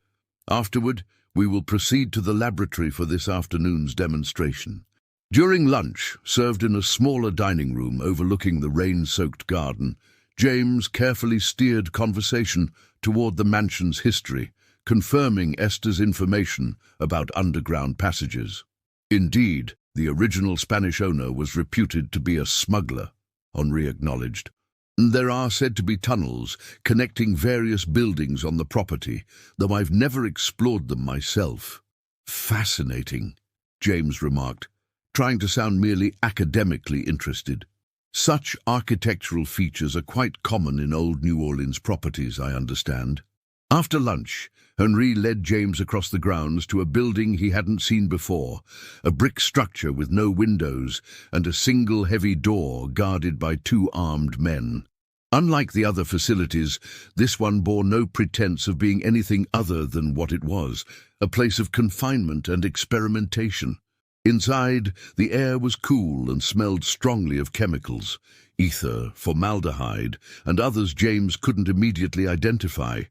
Afterward, we will proceed to the laboratory for this afternoon's demonstration." During lunch, served in a smaller dining room overlooking the rain-soaked garden, James carefully steered conversation toward the mansion's history, confirming Esther's information about underground passages. Indeed, the original Spanish owner was reputed to be a smuggler, Henri acknowledged. "There are said to be tunnels connecting various buildings on the property, though I've never explored them myself." "Fascinating," James remarked, trying to sound merely academically interested. "Such architectural features are quite common in old New Orleans properties, I understand." After lunch, Henri led James across the grounds to a building he hadn't seen before, a brick structure with no windows and a single heavy door guarded by 2 armed men. Unlike the other facilities, this one bore no pretense of being anything other than what it was, a place of confinement and experimentation. Inside, the air was cool and smelled strongly of chemicals, ether, formaldehyde, and others James couldn't immediately identify.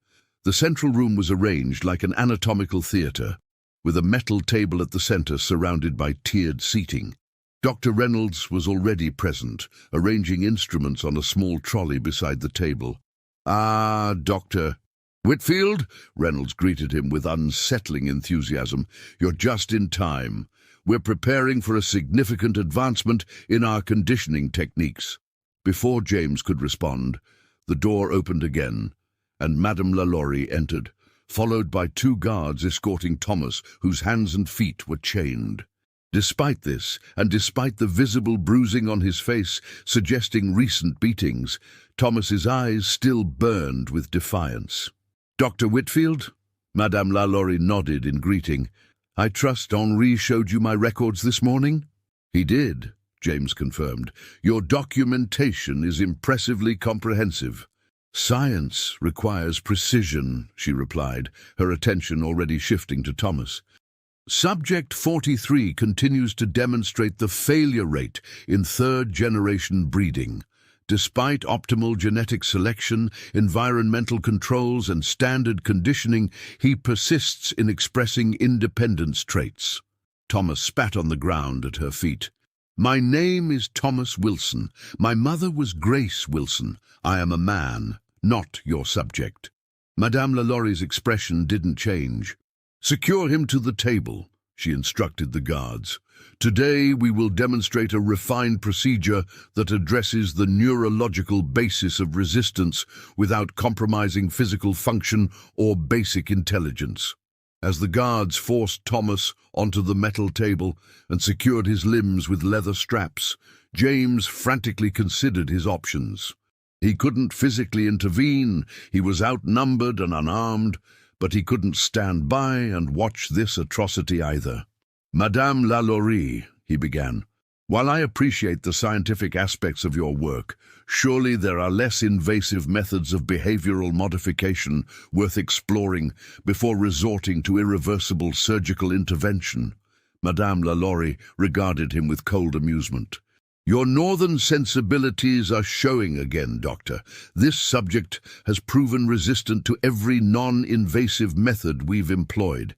The central room was arranged like an anatomical theatre, with a metal table at the center surrounded by tiered seating. Dr. Reynolds was already present, arranging instruments on a small trolley beside the table. "Ah, Dr. Whitfield," Reynolds greeted him with unsettling enthusiasm. "You're just in time. We're preparing for a significant advancement in our conditioning techniques." Before James could respond, the door opened again, and Madame Lalaurie entered, followed by 2 guards escorting Thomas, whose hands and feet were chained. Despite this, and despite the visible bruising on his face suggesting recent beatings, Thomas's eyes still burned with defiance. "Dr. Whitfield?" Madame Lalaurie nodded in greeting. "I trust Henri showed you my records this morning?" "He did," James confirmed. "Your documentation is impressively comprehensive." "Science requires precision," she replied, her attention already shifting to Thomas. "Subject 43 continues to demonstrate the failure rate in 3rd-generation breeding. Despite optimal genetic selection, environmental controls, and standard conditioning, he persists in expressing independence traits." Thomas spat on the ground at her feet. "My name is Thomas Wilson. My mother was Grace Wilson. I am a man, not your subject." Madame Lalaurie's expression didn't change. "Secure him to the table," she instructed the guards. "Today we will demonstrate a refined procedure that addresses the neurological basis of resistance without compromising physical function or basic intelligence." As the guards forced Thomas onto the metal table and secured his limbs with leather straps, James frantically considered his options. He couldn't physically intervene, he was outnumbered and unarmed, but he couldn't stand by and watch this atrocity either. "Madame Lalaurie," he began. "While I appreciate the scientific aspects of your work, surely there are less invasive methods of behavioral modification worth exploring before resorting to irreversible surgical intervention." Madame Lalaurie regarded him with cold amusement. "Your northern sensibilities are showing again, Doctor. This subject has proven resistant to every non-invasive method we've employed.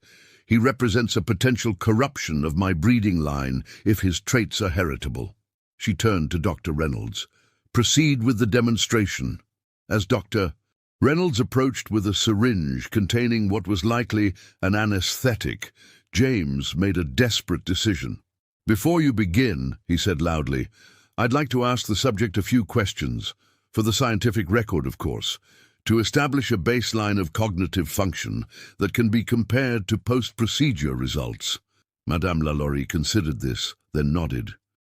He represents a potential corruption of my breeding line if his traits are heritable." She turned to Dr. Reynolds. "Proceed with the demonstration." As Dr. Reynolds approached with a syringe containing what was likely an anesthetic, James made a desperate decision. "Before you begin," he said loudly, "I'd like to ask the subject a few questions, for the scientific record, of course, to establish a baseline of cognitive function that can be compared to post-procedure results." Madame Lalaurie considered this, then nodded.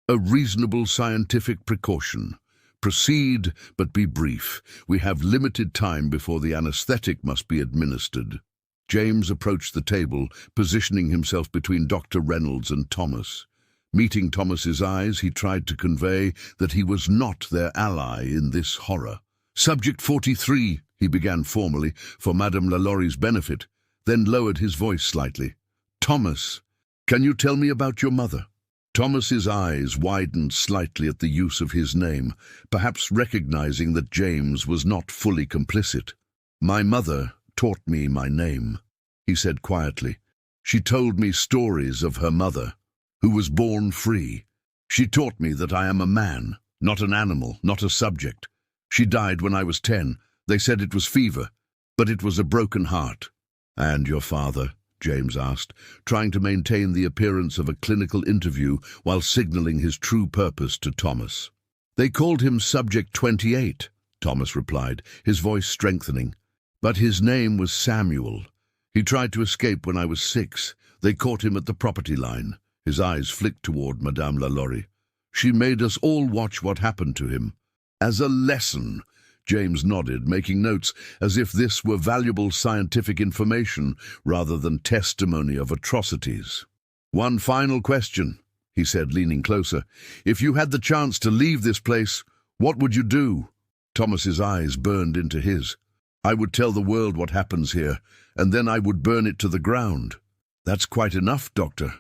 "A reasonable scientific precaution. Proceed, but be brief. We have limited time before the anesthetic must be administered." James approached the table, positioning himself between Dr. Reynolds and Thomas. Meeting Thomas's eyes, he tried to convey that he was not their ally in this horror. "Subject 43, he began formally, for Madame Lalaurie's benefit, then lowered his voice slightly. "Thomas, can you tell me about your mother?" Thomas's eyes widened slightly at the use of his name, perhaps recognizing that James was not fully complicit. "My mother taught me my name," he said quietly. "She told me stories of her mother, who was born free. She taught me that I am a man, not an animal, not a subject. She died when I was 10. They said it was fever, but it was a broken heart." "And your father?" James asked, trying to maintain the appearance of a clinical interview while signaling his true purpose to Thomas. "They called him Subject 28, Thomas replied, his voice strengthening. "But his name was Samuel. He tried to escape when I was 6. They caught him at the property line." His eyes flicked toward Madame Lalaurie. "She made us all watch what happened to him. As a lesson." James nodded, making notes as if this were valuable scientific information rather than testimony of atrocities. "One final question," he said, leaning closer. "If you had the chance to leave this place, what would you do?" Thomas's eyes burned into his. "I would tell the world what happens here, and then I would burn it to the ground." "That's quite enough, Doctor."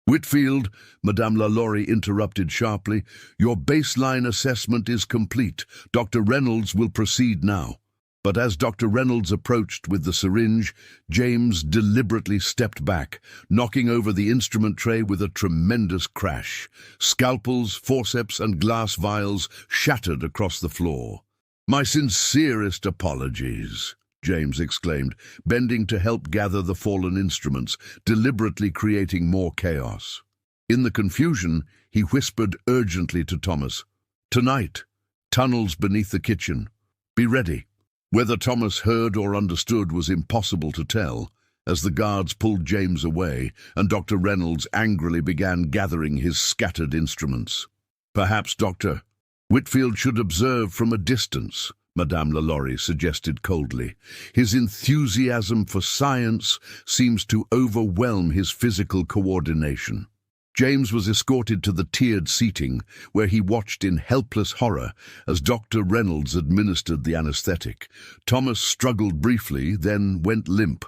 "Whitfield," Madame Lalaurie interrupted sharply, "your baseline assessment is complete. Dr. Reynolds will proceed now." But as Dr. Reynolds approached with the syringe, James deliberately stepped back, knocking over the instrument tray with a tremendous crash. Scalpels, forceps, and glass vials shattered across the floor. "My sincerest apologies," James exclaimed, bending to help gather the fallen instruments, deliberately creating more chaos. In the confusion, he whispered urgently to Thomas, "Tonight, tunnels beneath the kitchen. Be ready." Whether Thomas heard or understood was impossible to tell, as the guards pulled James away and Dr. Reynolds angrily began gathering his scattered instruments. "Perhaps Dr. Whitfield should observe from a distance," Madame Lalaurie suggested coldly. "His enthusiasm for science seems to overwhelm his physical coordination." James was escorted to the tiered seating, where he watched in helpless horror as Dr. Reynolds administered the anesthetic. Thomas struggled briefly, then went limp.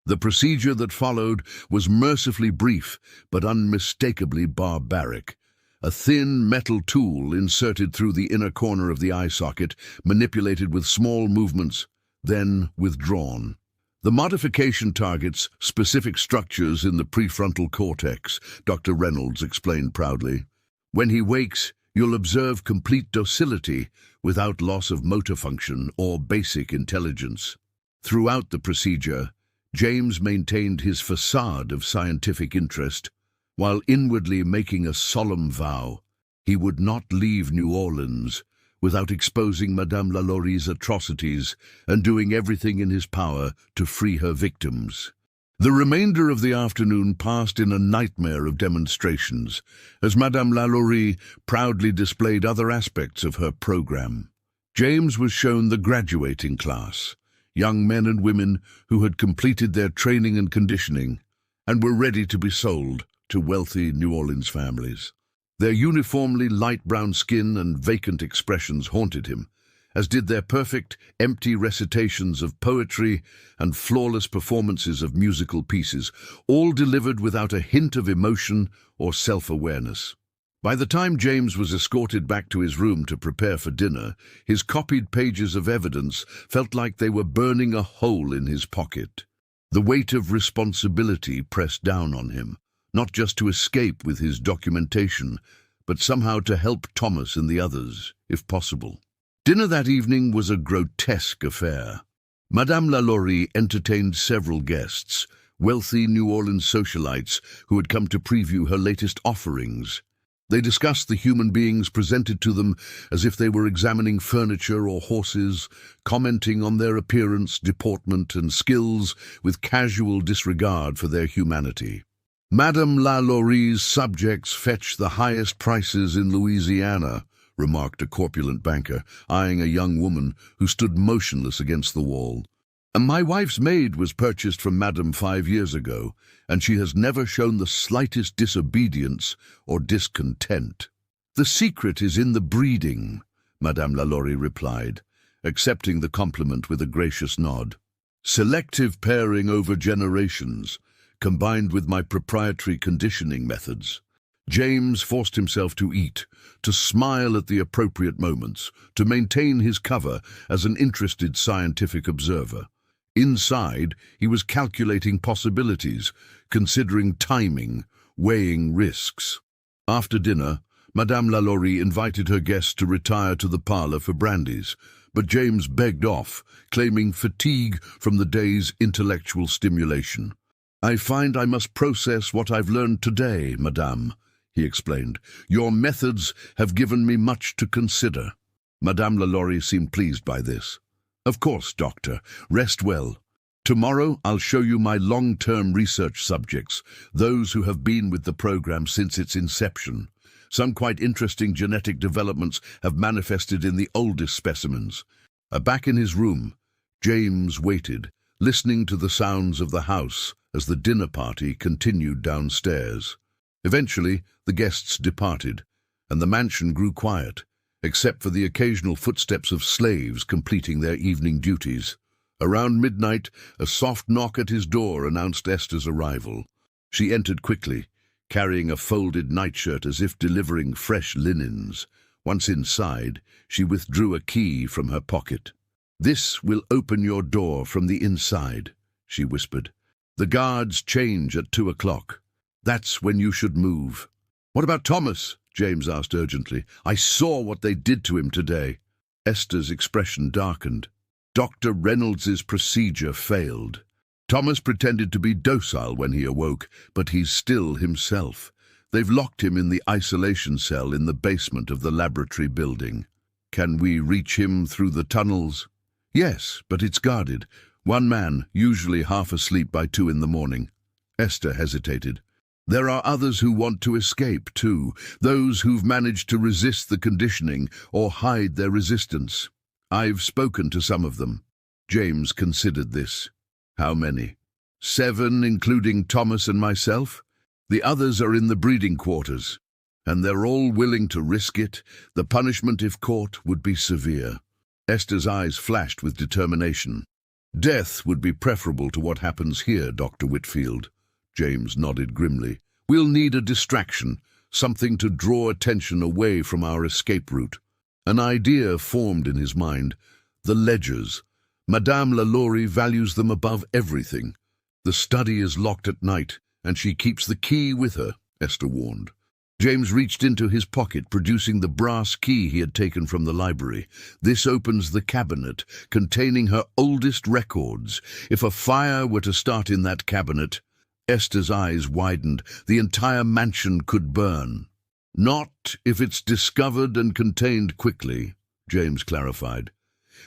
The procedure that followed was mercifully brief, but unmistakably barbaric. A thin metal tool inserted through the inner corner of the eye socket, manipulated with small movements, then withdrawn. "The modification targets specific structures in the prefrontal cortex," Dr. Reynolds explained proudly. "When he wakes, you'll observe complete docility without loss of motor function or basic intelligence." Throughout the procedure, James maintained his facade of scientific interest, while inwardly making a solemn vow. He would not leave New Orleans without exposing Madame Lalaurie's atrocities and doing everything in his power to free her victims. The remainder of the afternoon passed in a nightmare of demonstrations, as Madame Lalaurie proudly displayed other aspects of her program. James was shown the graduating class, young men and women who had completed their training and conditioning and were ready to be sold to wealthy New Orleans families. Their uniformly light brown skin and vacant expressions haunted him, as did their perfect, empty recitations of poetry and flawless performances of musical pieces, all delivered without a hint of emotion or self-awareness. By the time James was escorted back to his room to prepare for dinner, his copied pages of evidence felt like they were burning a hole in his pocket. The weight of responsibility pressed down on him, not just to escape with his documentation, but somehow to help Thomas and the others, if possible. Dinner that evening was a grotesque affair. Madame Lalaurie entertained several guests, wealthy New Orleans socialites who had come to preview her latest offerings. They discussed the human beings presented to them as if they were examining furniture or horses, commenting on their appearance, deportment, and skills with casual disregard for their humanity. Madame Lalaurie's subjects fetch the highest prices in Louisiana, remarked a corpulent banker, eyeing a young woman who stood motionless against the wall. My wife's maid was purchased from Madame 5 years ago, and she has never shown the slightest disobedience or discontent. The secret is in the breeding, Madame Lalaurie replied, accepting the compliment with a gracious nod. Selective pairing over generations, combined with my proprietary conditioning methods. James forced himself to eat, to smile at the appropriate moments, to maintain his cover as an interested scientific observer. Inside, he was calculating possibilities, considering timing, weighing risks. After dinner, Madame Lalaurie invited her guests to retire to the parlour for brandies, but James begged off, claiming fatigue from the day's intellectual stimulation. "I find I must process what I've learned today, Madame," he explained. "Your methods have given me much to consider." Madame Lalaurie seemed pleased by this. "Of course, Doctor. Rest well. Tomorrow I'll show you my long-term research subjects, those who have been with the program since its inception. Some quite interesting genetic developments have manifested in the oldest specimens." Back in his room, James waited, listening to the sounds of the house as the dinner party continued downstairs. Eventually, the guests departed, and the mansion grew quiet, except for the occasional footsteps of slaves completing their evening duties. Around midnight, a soft knock at his door announced Esther's arrival. She entered quickly, carrying a folded nightshirt as if delivering fresh linens. Once inside, she withdrew a key from her pocket. "This will open your door from the inside," she whispered. "The guards change at 2 o'clock. That's when you should move." "What about Thomas?" James asked urgently. "I saw what they did to him today." Esther's expression darkened. "Dr. Reynolds's procedure failed. Thomas pretended to be docile when he awoke, but he's still himself. They've locked him in the isolation cell in the basement of the laboratory building." "Can we reach him through the tunnels?" "Yes, but it's guarded. One man, usually half asleep by 2 in the morning." Esther hesitated. "There are others who want to escape, too, those who've managed to resist the conditioning or hide their resistance. I've spoken to some of them." James considered this. "How many?" 7, including Thomas and myself. The others are in the breeding quarters, and they're all willing to risk it. The punishment, if caught, would be severe." Esther's eyes flashed with determination. "Death would be preferable to what happens here, Dr. Whitfield." James nodded grimly. "We'll need a distraction, something to draw attention away from our escape route." An idea formed in his mind. The ledgers. Madame Lalaurie values them above everything. "The study is locked at night, and she keeps the key with her," Esther warned. James reached into his pocket, producing the brass key he had taken from the library. "This opens the cabinet, containing her oldest records. If a fire were to start in that cabinet—" Esther's eyes widened. "The entire mansion could burn." "Not if it's discovered and contained quickly," James clarified.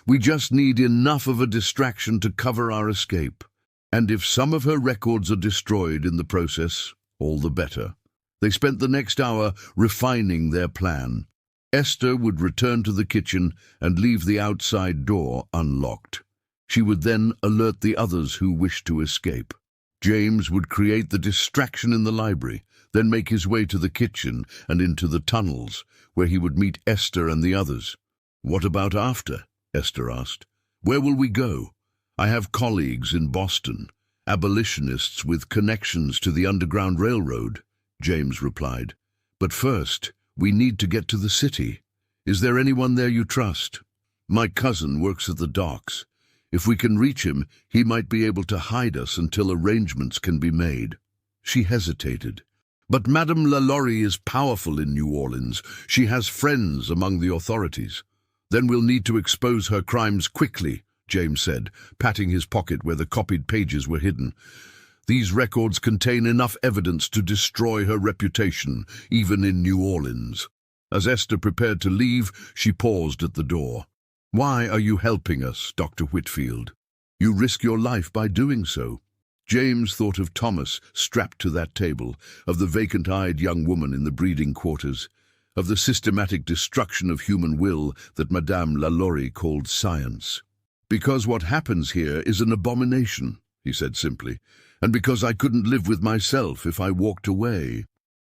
"We just need enough of a distraction to cover our escape. And if some of her records are destroyed in the process, all the better." They spent the next hour refining their plan. Esther would return to the kitchen and leave the outside door unlocked. She would then alert the others who wished to escape. James would create the distraction in the library, then make his way to the kitchen and into the tunnels, where he would meet Esther and the others. "What about after?" Esther asked. "Where will we go? I have colleagues in Boston, abolitionists with connections to the Underground Railroad," James replied. "But first, we need to get to the city. Is there anyone there you trust?" "My cousin works at the docks. If we can reach him, he might be able to hide us until arrangements can be made." She hesitated. "But Madame Lalaurie is powerful in New Orleans. She has friends among the authorities." "Then we'll need to expose her crimes quickly," James said, patting his pocket where the copied pages were hidden. "These records contain enough evidence to destroy her reputation, even in New Orleans." As Esther prepared to leave, she paused at the door. "Why are you helping us, Dr. Whitfield? You risk your life by doing so." James thought of Thomas strapped to that table, of the vacant-eyed young woman in the breeding quarters, of the systematic destruction of human will that Madame Lalaurie called science. "Because what happens here is an abomination," he said simply, "and because I couldn't live with myself if I walked away."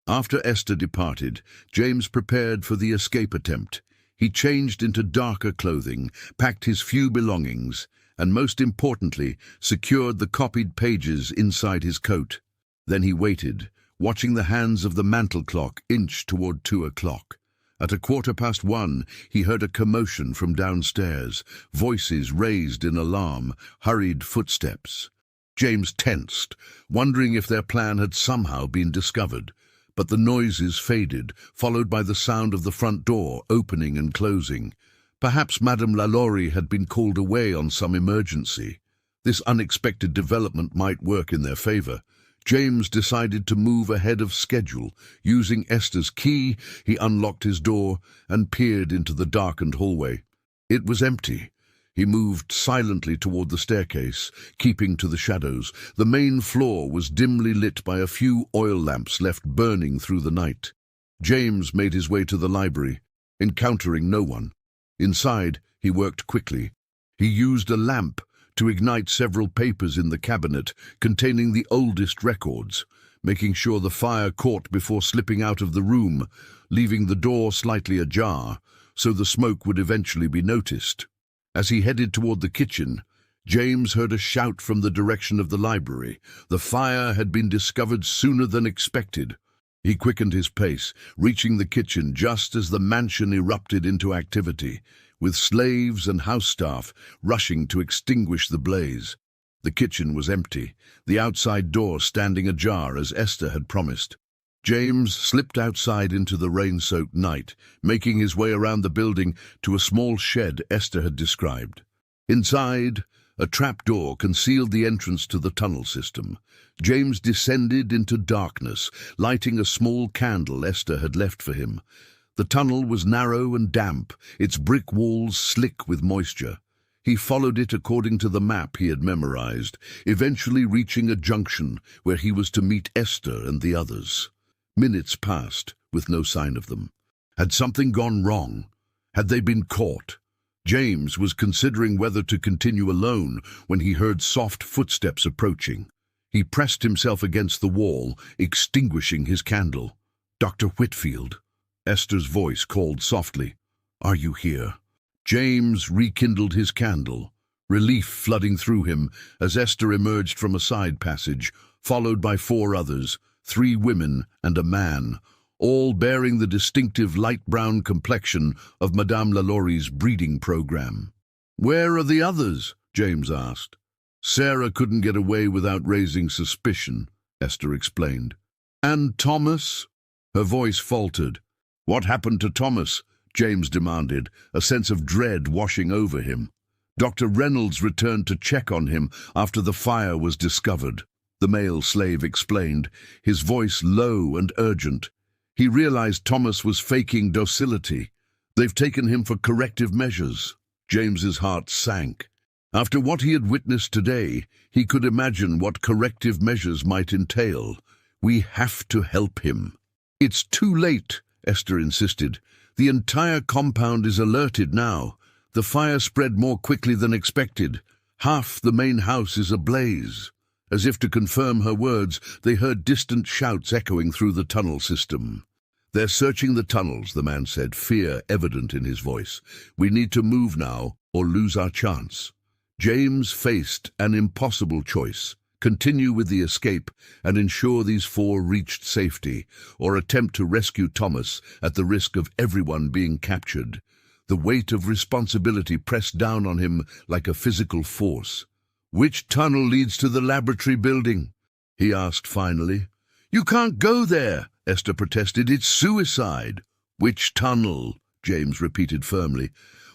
After Esther departed, James prepared for the escape attempt. He changed into darker clothing, packed his few belongings, and most importantly, secured the copied pages inside his coat. Then he waited, watching the hands of the mantel clock inch toward 2 o'clock. At 1:15, he heard a commotion from downstairs, voices raised in alarm, hurried footsteps. James tensed, wondering if their plan had somehow been discovered. But the noises faded, followed by the sound of the front door opening and closing. Perhaps Madame Lalaurie had been called away on some emergency. This unexpected development might work in their favor. James decided to move ahead of schedule. Using Esther's key, he unlocked his door and peered into the darkened hallway. It was empty. He moved silently toward the staircase, keeping to the shadows. The main floor was dimly lit by a few oil lamps left burning through the night. James made his way to the library, encountering no one. Inside, he worked quickly. He used a lamp to ignite several papers in the cabinet containing the oldest records, making sure the fire caught before slipping out of the room, leaving the door slightly ajar so the smoke would eventually be noticed. As he headed toward the kitchen, James heard a shout from the direction of the library. The fire had been discovered sooner than expected. He quickened his pace, reaching the kitchen just as the mansion erupted into activity, with slaves and house staff rushing to extinguish the blaze. The kitchen was empty, the outside door standing ajar as Esther had promised. James slipped outside into the rain-soaked night, making his way around the building to a small shed Esther had described. Inside, a trapdoor concealed the entrance to the tunnel system. James descended into darkness, lighting a small candle Esther had left for him. The tunnel was narrow and damp, its brick walls slick with moisture. He followed it according to the map he had memorized, eventually reaching a junction where he was to meet Esther and the others. Minutes passed, with no sign of them. Had something gone wrong? Had they been caught? James was considering whether to continue alone when he heard soft footsteps approaching. He pressed himself against the wall, extinguishing his candle. "Dr. Whitfield," Esther's voice called softly. "Are you here?" James rekindled his candle, relief flooding through him as Esther emerged from a side passage, followed by 4 others, 3 women and a man, all bearing the distinctive light brown complexion of Madame Lalaurie's breeding program. "Where are the others?" James asked. "Sarah couldn't get away without raising suspicion," Esther explained. "And Thomas?" Her voice faltered. "What happened to Thomas?" James demanded, a sense of dread washing over him. "Dr. Reynolds returned to check on him after the fire was discovered," the male slave explained, his voice low and urgent. He realized Thomas was faking docility. "They've taken him for corrective measures." James's heart sank. After what he had witnessed today, he could imagine what corrective measures might entail. "We have to help him." "It's too late," Esther insisted. "The entire compound is alerted now. The fire spread more quickly than expected. Half the main house is ablaze." As if to confirm her words, they heard distant shouts echoing through the tunnel system. "They're searching the tunnels," the man said, fear evident in his voice. "We need to move now, or lose our chance." James faced an impossible choice: continue with the escape and ensure these four reached safety, or attempt to rescue Thomas at the risk of everyone being captured. The weight of responsibility pressed down on him like a physical force. "Which tunnel leads to the laboratory building?" he asked finally. "You can't go there," Esther protested. "It's suicide." "Which tunnel?" James repeated firmly.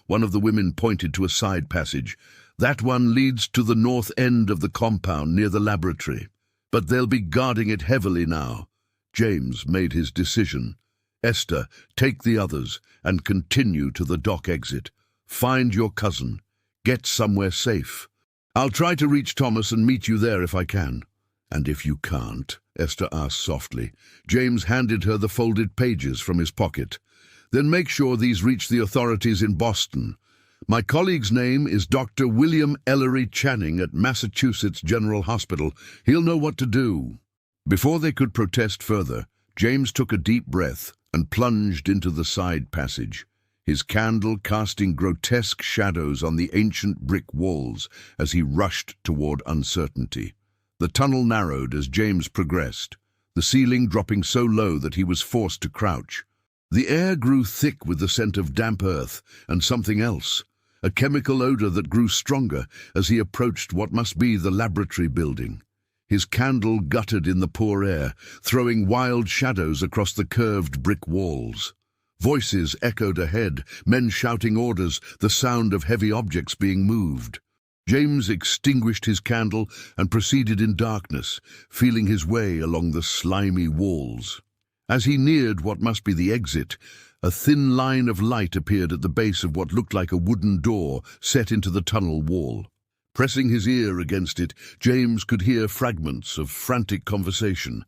One of the women pointed to a side passage. "That one leads to the north end of the compound near the laboratory. But they'll be guarding it heavily now." James made his decision. "Esther, take the others and continue to the dock exit. Find your cousin. Get somewhere safe. I'll try to reach Thomas and meet you there if I can." "And if you can't?" Esther asked softly. James handed her the folded pages from his pocket. "Then make sure these reach the authorities in Boston. My colleague's name is Dr. William Ellery Channing at Massachusetts General Hospital. He'll know what to do." Before they could protest further, James took a deep breath and plunged into the side passage, his candle casting grotesque shadows on the ancient brick walls as he rushed toward uncertainty. The tunnel narrowed as James progressed, the ceiling dropping so low that he was forced to crouch. The air grew thick with the scent of damp earth and something else, a chemical odor that grew stronger as he approached what must be the laboratory building. His candle guttered in the poor air, throwing wild shadows across the curved brick walls. Voices echoed ahead, men shouting orders, the sound of heavy objects being moved. James extinguished his candle and proceeded in darkness, feeling his way along the slimy walls. As he neared what must be the exit, a thin line of light appeared at the base of what looked like a wooden door set into the tunnel wall. Pressing his ear against it, James could hear fragments of frantic conversation,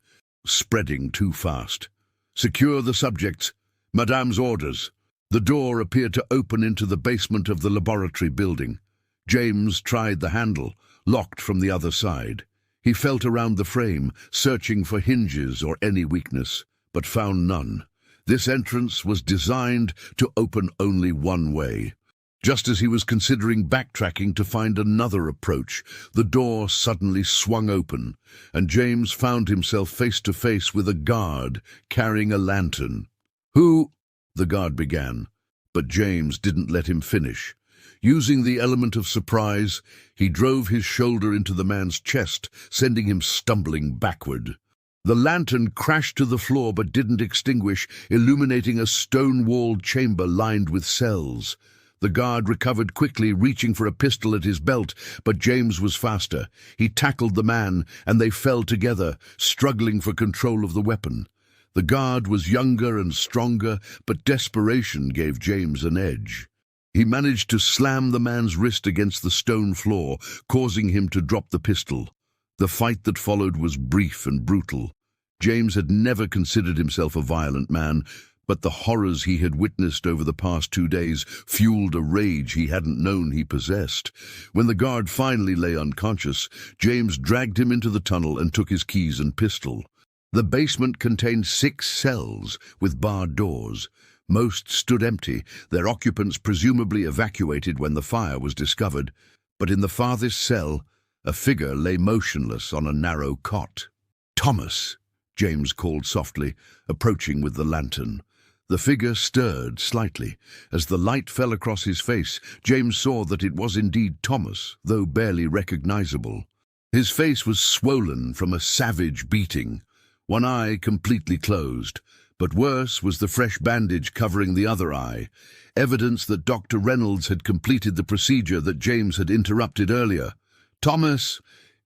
spreading too fast. "Secure the subjects. Madame's orders." The door appeared to open into the basement of the laboratory building. James tried the handle, locked from the other side. He felt around the frame, searching for hinges or any weakness, but found none. This entrance was designed to open only one way. Just as he was considering backtracking to find another approach, the door suddenly swung open, and James found himself face to face with a guard carrying a lantern. "Who?" the guard began, but James didn't let him finish. Using the element of surprise, he drove his shoulder into the man's chest, sending him stumbling backward. The lantern crashed to the floor but didn't extinguish, illuminating a stone-walled chamber lined with cells. The guard recovered quickly, reaching for a pistol at his belt, but James was faster. He tackled the man, and they fell together, struggling for control of the weapon. The guard was younger and stronger, but desperation gave James an edge. He managed to slam the man's wrist against the stone floor, causing him to drop the pistol. The fight that followed was brief and brutal. James had never considered himself a violent man, but the horrors he had witnessed over the past 2 days fueled a rage he hadn't known he possessed. When the guard finally lay unconscious, James dragged him into the tunnel and took his keys and pistol. The basement contained 6 cells with barred doors. Most stood empty, their occupants presumably evacuated when the fire was discovered. But in the farthest cell, a figure lay motionless on a narrow cot. "Thomas!" James called softly, approaching with the lantern. The figure stirred slightly. As the light fell across his face, James saw that it was indeed Thomas, though barely recognizable. His face was swollen from a savage beating, one eye completely closed. But worse was the fresh bandage covering the other eye, evidence that Dr. Reynolds had completed the procedure that James had interrupted earlier. "Thomas,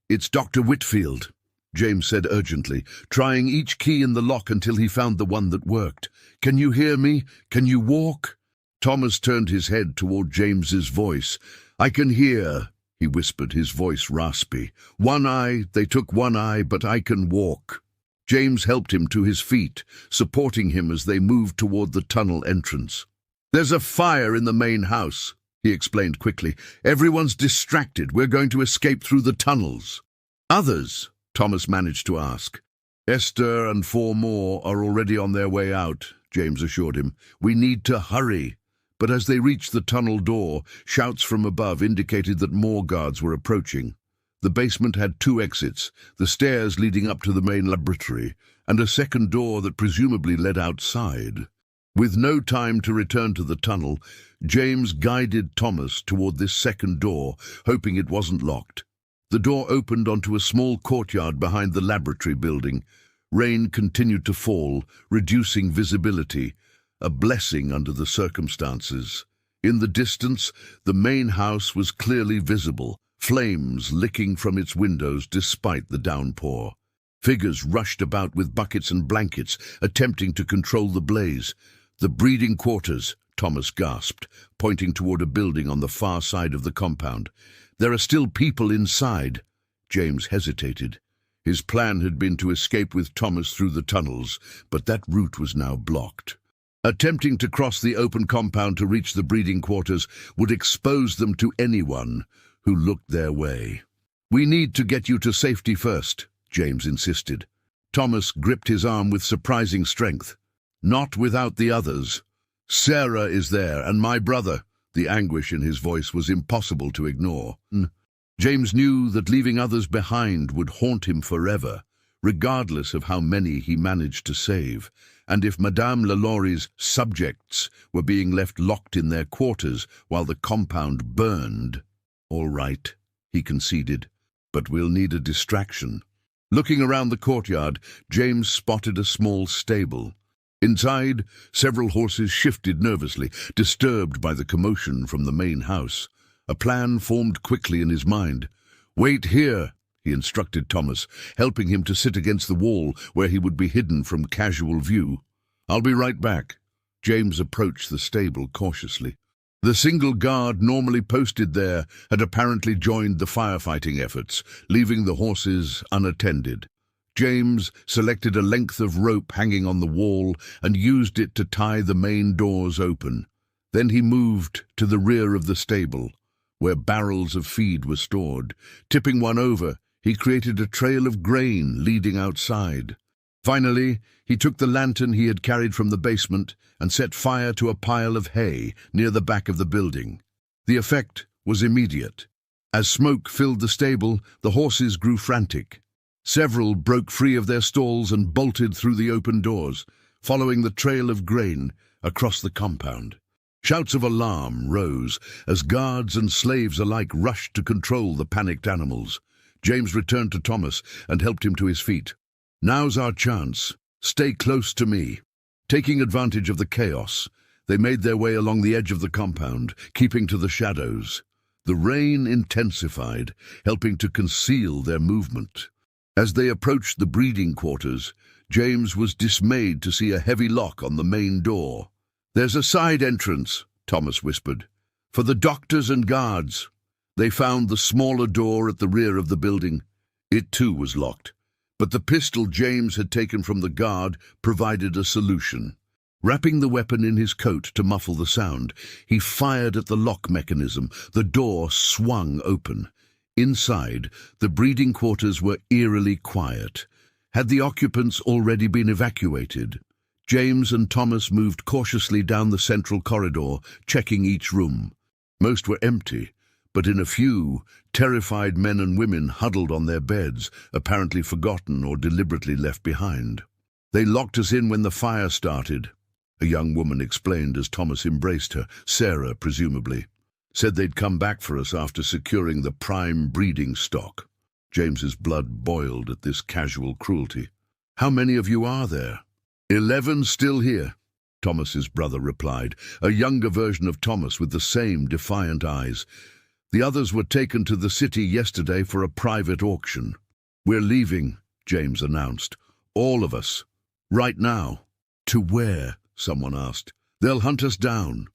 it's Dr. Whitfield," James said urgently, trying each key in the lock until he found the one that worked. "Can you hear me? Can you walk?" Thomas turned his head toward James's voice. "I can hear," he whispered, his voice raspy. They took one eye, but I can walk." James helped him to his feet, supporting him as they moved toward the tunnel entrance. "There's a fire in the main house," he explained quickly. "Everyone's distracted. We're going to escape through the tunnels." Others? Thomas managed to ask. Esther and 4 more are already on their way out, James assured him. We need to hurry. But as they reached the tunnel door, shouts from above indicated that more guards were approaching. The basement had 2 exits, the stairs leading up to the main laboratory, and a second door that presumably led outside. With no time to return to the tunnel, James guided Thomas toward this second door, hoping it wasn't locked. The door opened onto a small courtyard behind the laboratory building. Rain continued to fall, reducing visibility, a blessing under the circumstances. In the distance, the main house was clearly visible, flames licking from its windows despite the downpour. Figures rushed about with buckets and blankets, attempting to control the blaze. The breeding quarters, Thomas gasped, pointing toward a building on the far side of the compound. There are still people inside. James hesitated. His plan had been to escape with Thomas through the tunnels, but that route was now blocked. Attempting to cross the open compound to reach the breeding quarters would expose them to anyone who looked their way. We need to get you to safety first, James insisted. Thomas gripped his arm with surprising strength. Not without the others. Sarah is there, and my brother. The anguish in his voice was impossible to ignore. James knew that leaving others behind would haunt him forever, regardless of how many he managed to save, and if Madame Lalaury's subjects were being left locked in their quarters while the compound burned. All right, he conceded, but we'll need a distraction. Looking around the courtyard, James spotted a small stable. Inside, several horses shifted nervously, disturbed by the commotion from the main house. A plan formed quickly in his mind. Wait here, he instructed Thomas, helping him to sit against the wall where he would be hidden from casual view. I'll be right back. James approached the stable cautiously. The single guard normally posted there had apparently joined the firefighting efforts, leaving the horses unattended. James selected a length of rope hanging on the wall and used it to tie the main doors open. Then he moved to the rear of the stable, where barrels of feed were stored. Tipping one over, he created a trail of grain leading outside. Finally, he took the lantern he had carried from the basement and set fire to a pile of hay near the back of the building. The effect was immediate. As smoke filled the stable, the horses grew frantic. Several broke free of their stalls and bolted through the open doors, following the trail of grain across the compound. Shouts of alarm rose as guards and slaves alike rushed to control the panicked animals. James returned to Thomas and helped him to his feet. Now's our chance. Stay close to me. Taking advantage of the chaos, they made their way along the edge of the compound, keeping to the shadows. The rain intensified, helping to conceal their movement. As they approached the breeding quarters, James was dismayed to see a heavy lock on the main door. There's a side entrance, Thomas whispered, for the doctors and guards. They found the smaller door at the rear of the building. It too was locked, but the pistol James had taken from the guard provided a solution. Wrapping the weapon in his coat to muffle the sound, he fired at the lock mechanism. The door swung open. Inside, the breeding quarters were eerily quiet. Had the occupants already been evacuated? James and Thomas moved cautiously down the central corridor, checking each room. Most were empty, but in a few, terrified men and women huddled on their beds, apparently forgotten or deliberately left behind. They locked us in when the fire started, a young woman explained as Thomas embraced her, Sarah presumably. Said they'd come back for us after securing the prime breeding stock. James's blood boiled at this casual cruelty. How many of you are there? 11 still here, Thomas's brother replied, a younger version of Thomas with the same defiant eyes. The others were taken to the city yesterday for a private auction. We're leaving, James announced. All of us. Right now. To where? Someone asked. They'll hunt us down.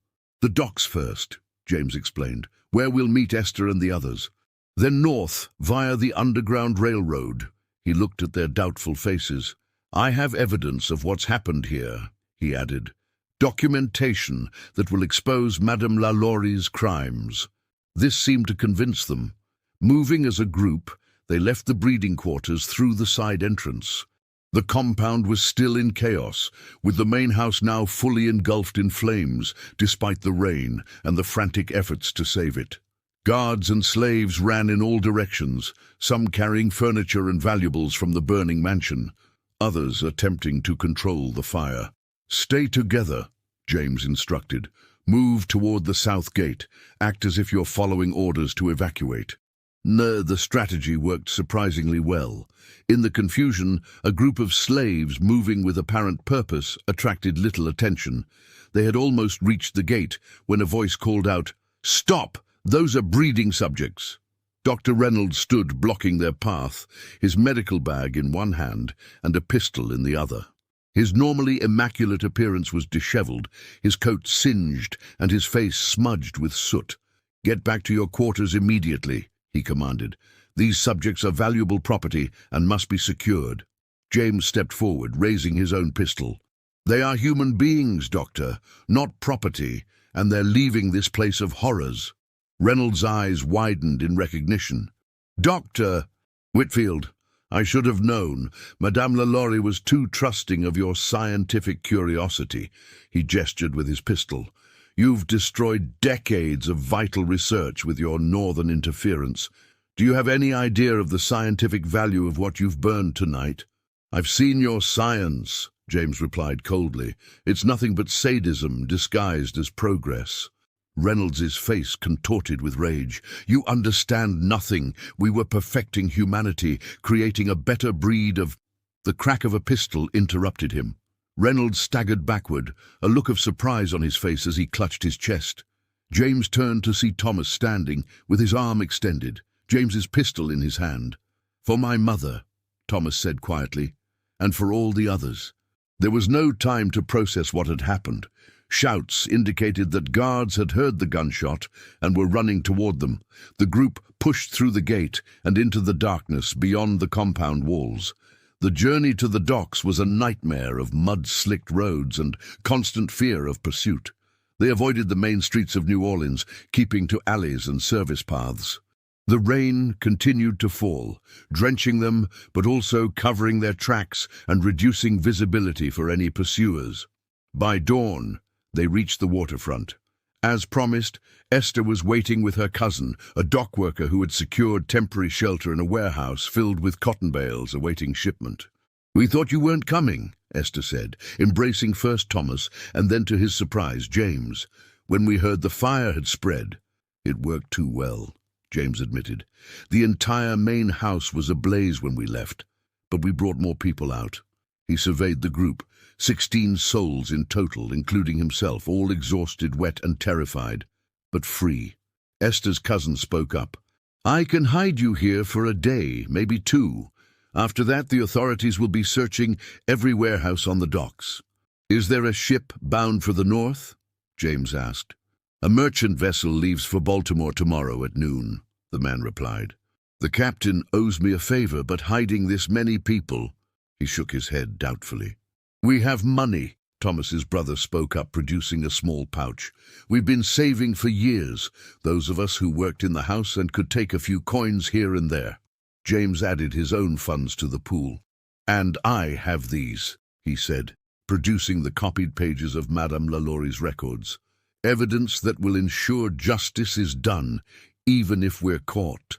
The docks first, James explained, where we'll meet Esther and the others. Then north, via the Underground Railroad. He looked at their doubtful faces. I have evidence of what's happened here, he added. Documentation that will expose Madame Lalaury's crimes. This seemed to convince them. Moving as a group, They left the breeding quarters through the side entrance. The compound was still in chaos, with the main house now fully engulfed in flames, despite the rain and the frantic efforts to save it. Guards and slaves ran in all directions, some carrying furniture and valuables from the burning mansion, others attempting to control the fire. "Stay together," James instructed. "Move toward the south gate. Act as if you're following orders to evacuate." The strategy worked surprisingly well. In the confusion, a group of slaves moving with apparent purpose attracted little attention. They had almost reached the gate when a voice called out, "Stop! Those are breeding subjects." Dr. Reynolds stood blocking their path, his medical bag in one hand and a pistol in the other. His normally immaculate appearance was disheveled, his coat singed and his face smudged with soot. "Get back to your quarters immediately," he commanded. "These subjects are valuable property and must be secured." James stepped forward, raising his own pistol. "They are human beings, Doctor, not property, and they're leaving this place of horrors." Reynolds' eyes widened in recognition. "Doctor Whitfield, I should have known. Madame Lalaurie was too trusting of your scientific curiosity." He gestured with his pistol. "You've destroyed decades of vital research with your northern interference. Do you have any idea of the scientific value of what you've burned tonight?" "I've seen your science," James replied coldly. "It's nothing but sadism disguised as progress." Reynolds's face contorted with rage. "You understand nothing. We were perfecting humanity, creating a better breed of—" The crack of a pistol interrupted him. Reynolds staggered backward, a look of surprise on his face as he clutched his chest. James turned to see Thomas standing, with his arm extended, James's pistol in his hand. "For my mother," Thomas said quietly, "and for all the others." There was no time to process what had happened. Shouts indicated that guards had heard the gunshot and were running toward them. The group pushed through the gate and into the darkness beyond the compound walls. The journey to the docks was a nightmare of mud-slicked roads and constant fear of pursuit. They avoided the main streets of New Orleans, keeping to alleys and service paths. The rain continued to fall, drenching them but also covering their tracks and reducing visibility for any pursuers. By dawn, they reached the waterfront. As promised, Esther was waiting with her cousin, a dock worker who had secured temporary shelter in a warehouse filled with cotton bales awaiting shipment. "We thought you weren't coming," Esther said, embracing first Thomas and then, to his surprise, James. "When we heard the fire had spread." "It worked too well," James admitted. "The entire main house was ablaze when we left, but we brought more people out." He surveyed the group, 16 souls in total, including himself, all exhausted, wet and terrified, but free. Esther's cousin spoke up. "I can hide you here for a day, maybe 2. After that, the authorities will be searching every warehouse on the docks." "Is there a ship bound for the north?" James asked. "A merchant vessel leaves for Baltimore tomorrow at noon," the man replied. "The captain owes me a favor, but hiding this many people—" He shook his head doubtfully. "We have money," Thomas's brother spoke up, producing a small pouch. "We've been saving for years, those of us who worked in the house and could take a few coins here and there." James added his own funds to the pool. "And I have these," he said, producing the copied pages of Madame Lalaurie's records. "Evidence that will ensure justice is done, even if we're caught."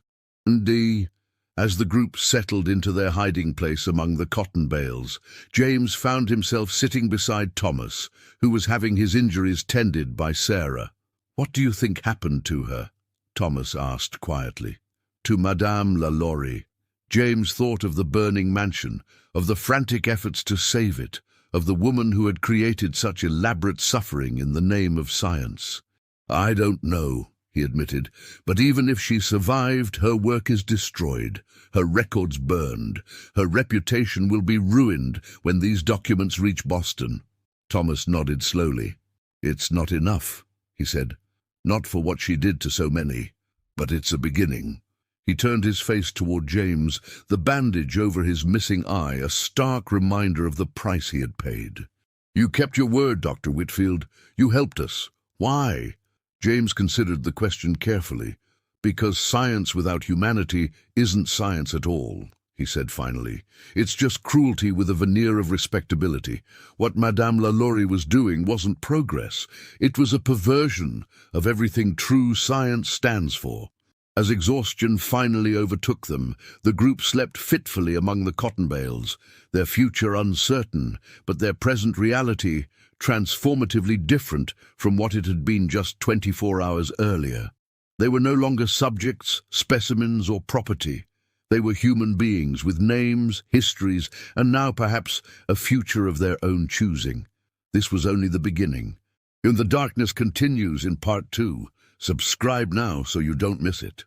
As the group settled into their hiding place among the cotton bales, James found himself sitting beside Thomas, who was having his injuries tended by Sarah. "What do you think happened to her?" Thomas asked quietly. "To Madame Lalaurie." James thought of the burning mansion, of the frantic efforts to save it, of the woman who had created such elaborate suffering in the name of science. "I don't know," he admitted, "but even if she survived, her work is destroyed, her records burned, her reputation will be ruined when these documents reach Boston." Thomas nodded slowly. "It's not enough," he said. "Not for what she did to so many, but it's a beginning." He turned his face toward James, the bandage over his missing eye a stark reminder of the price he had paid. "You kept your word, Dr. Whitfield. You helped us. Why?" James considered the question carefully. Because science without humanity isn't science at all, he said finally. It's just cruelty with a veneer of respectability. What Madame Lalaurie was doing wasn't progress. It was a perversion of everything true science stands for. As exhaustion finally overtook them, the group slept fitfully among the cotton bales, their future uncertain, but their present reality transformatively different from what it had been just 24 hours earlier. They were no longer subjects, specimens, or property. They were human beings with names, histories, and now perhaps a future of their own choosing. This was only the beginning. In the Darkness continues in Part 2. Subscribe now so you don't miss it.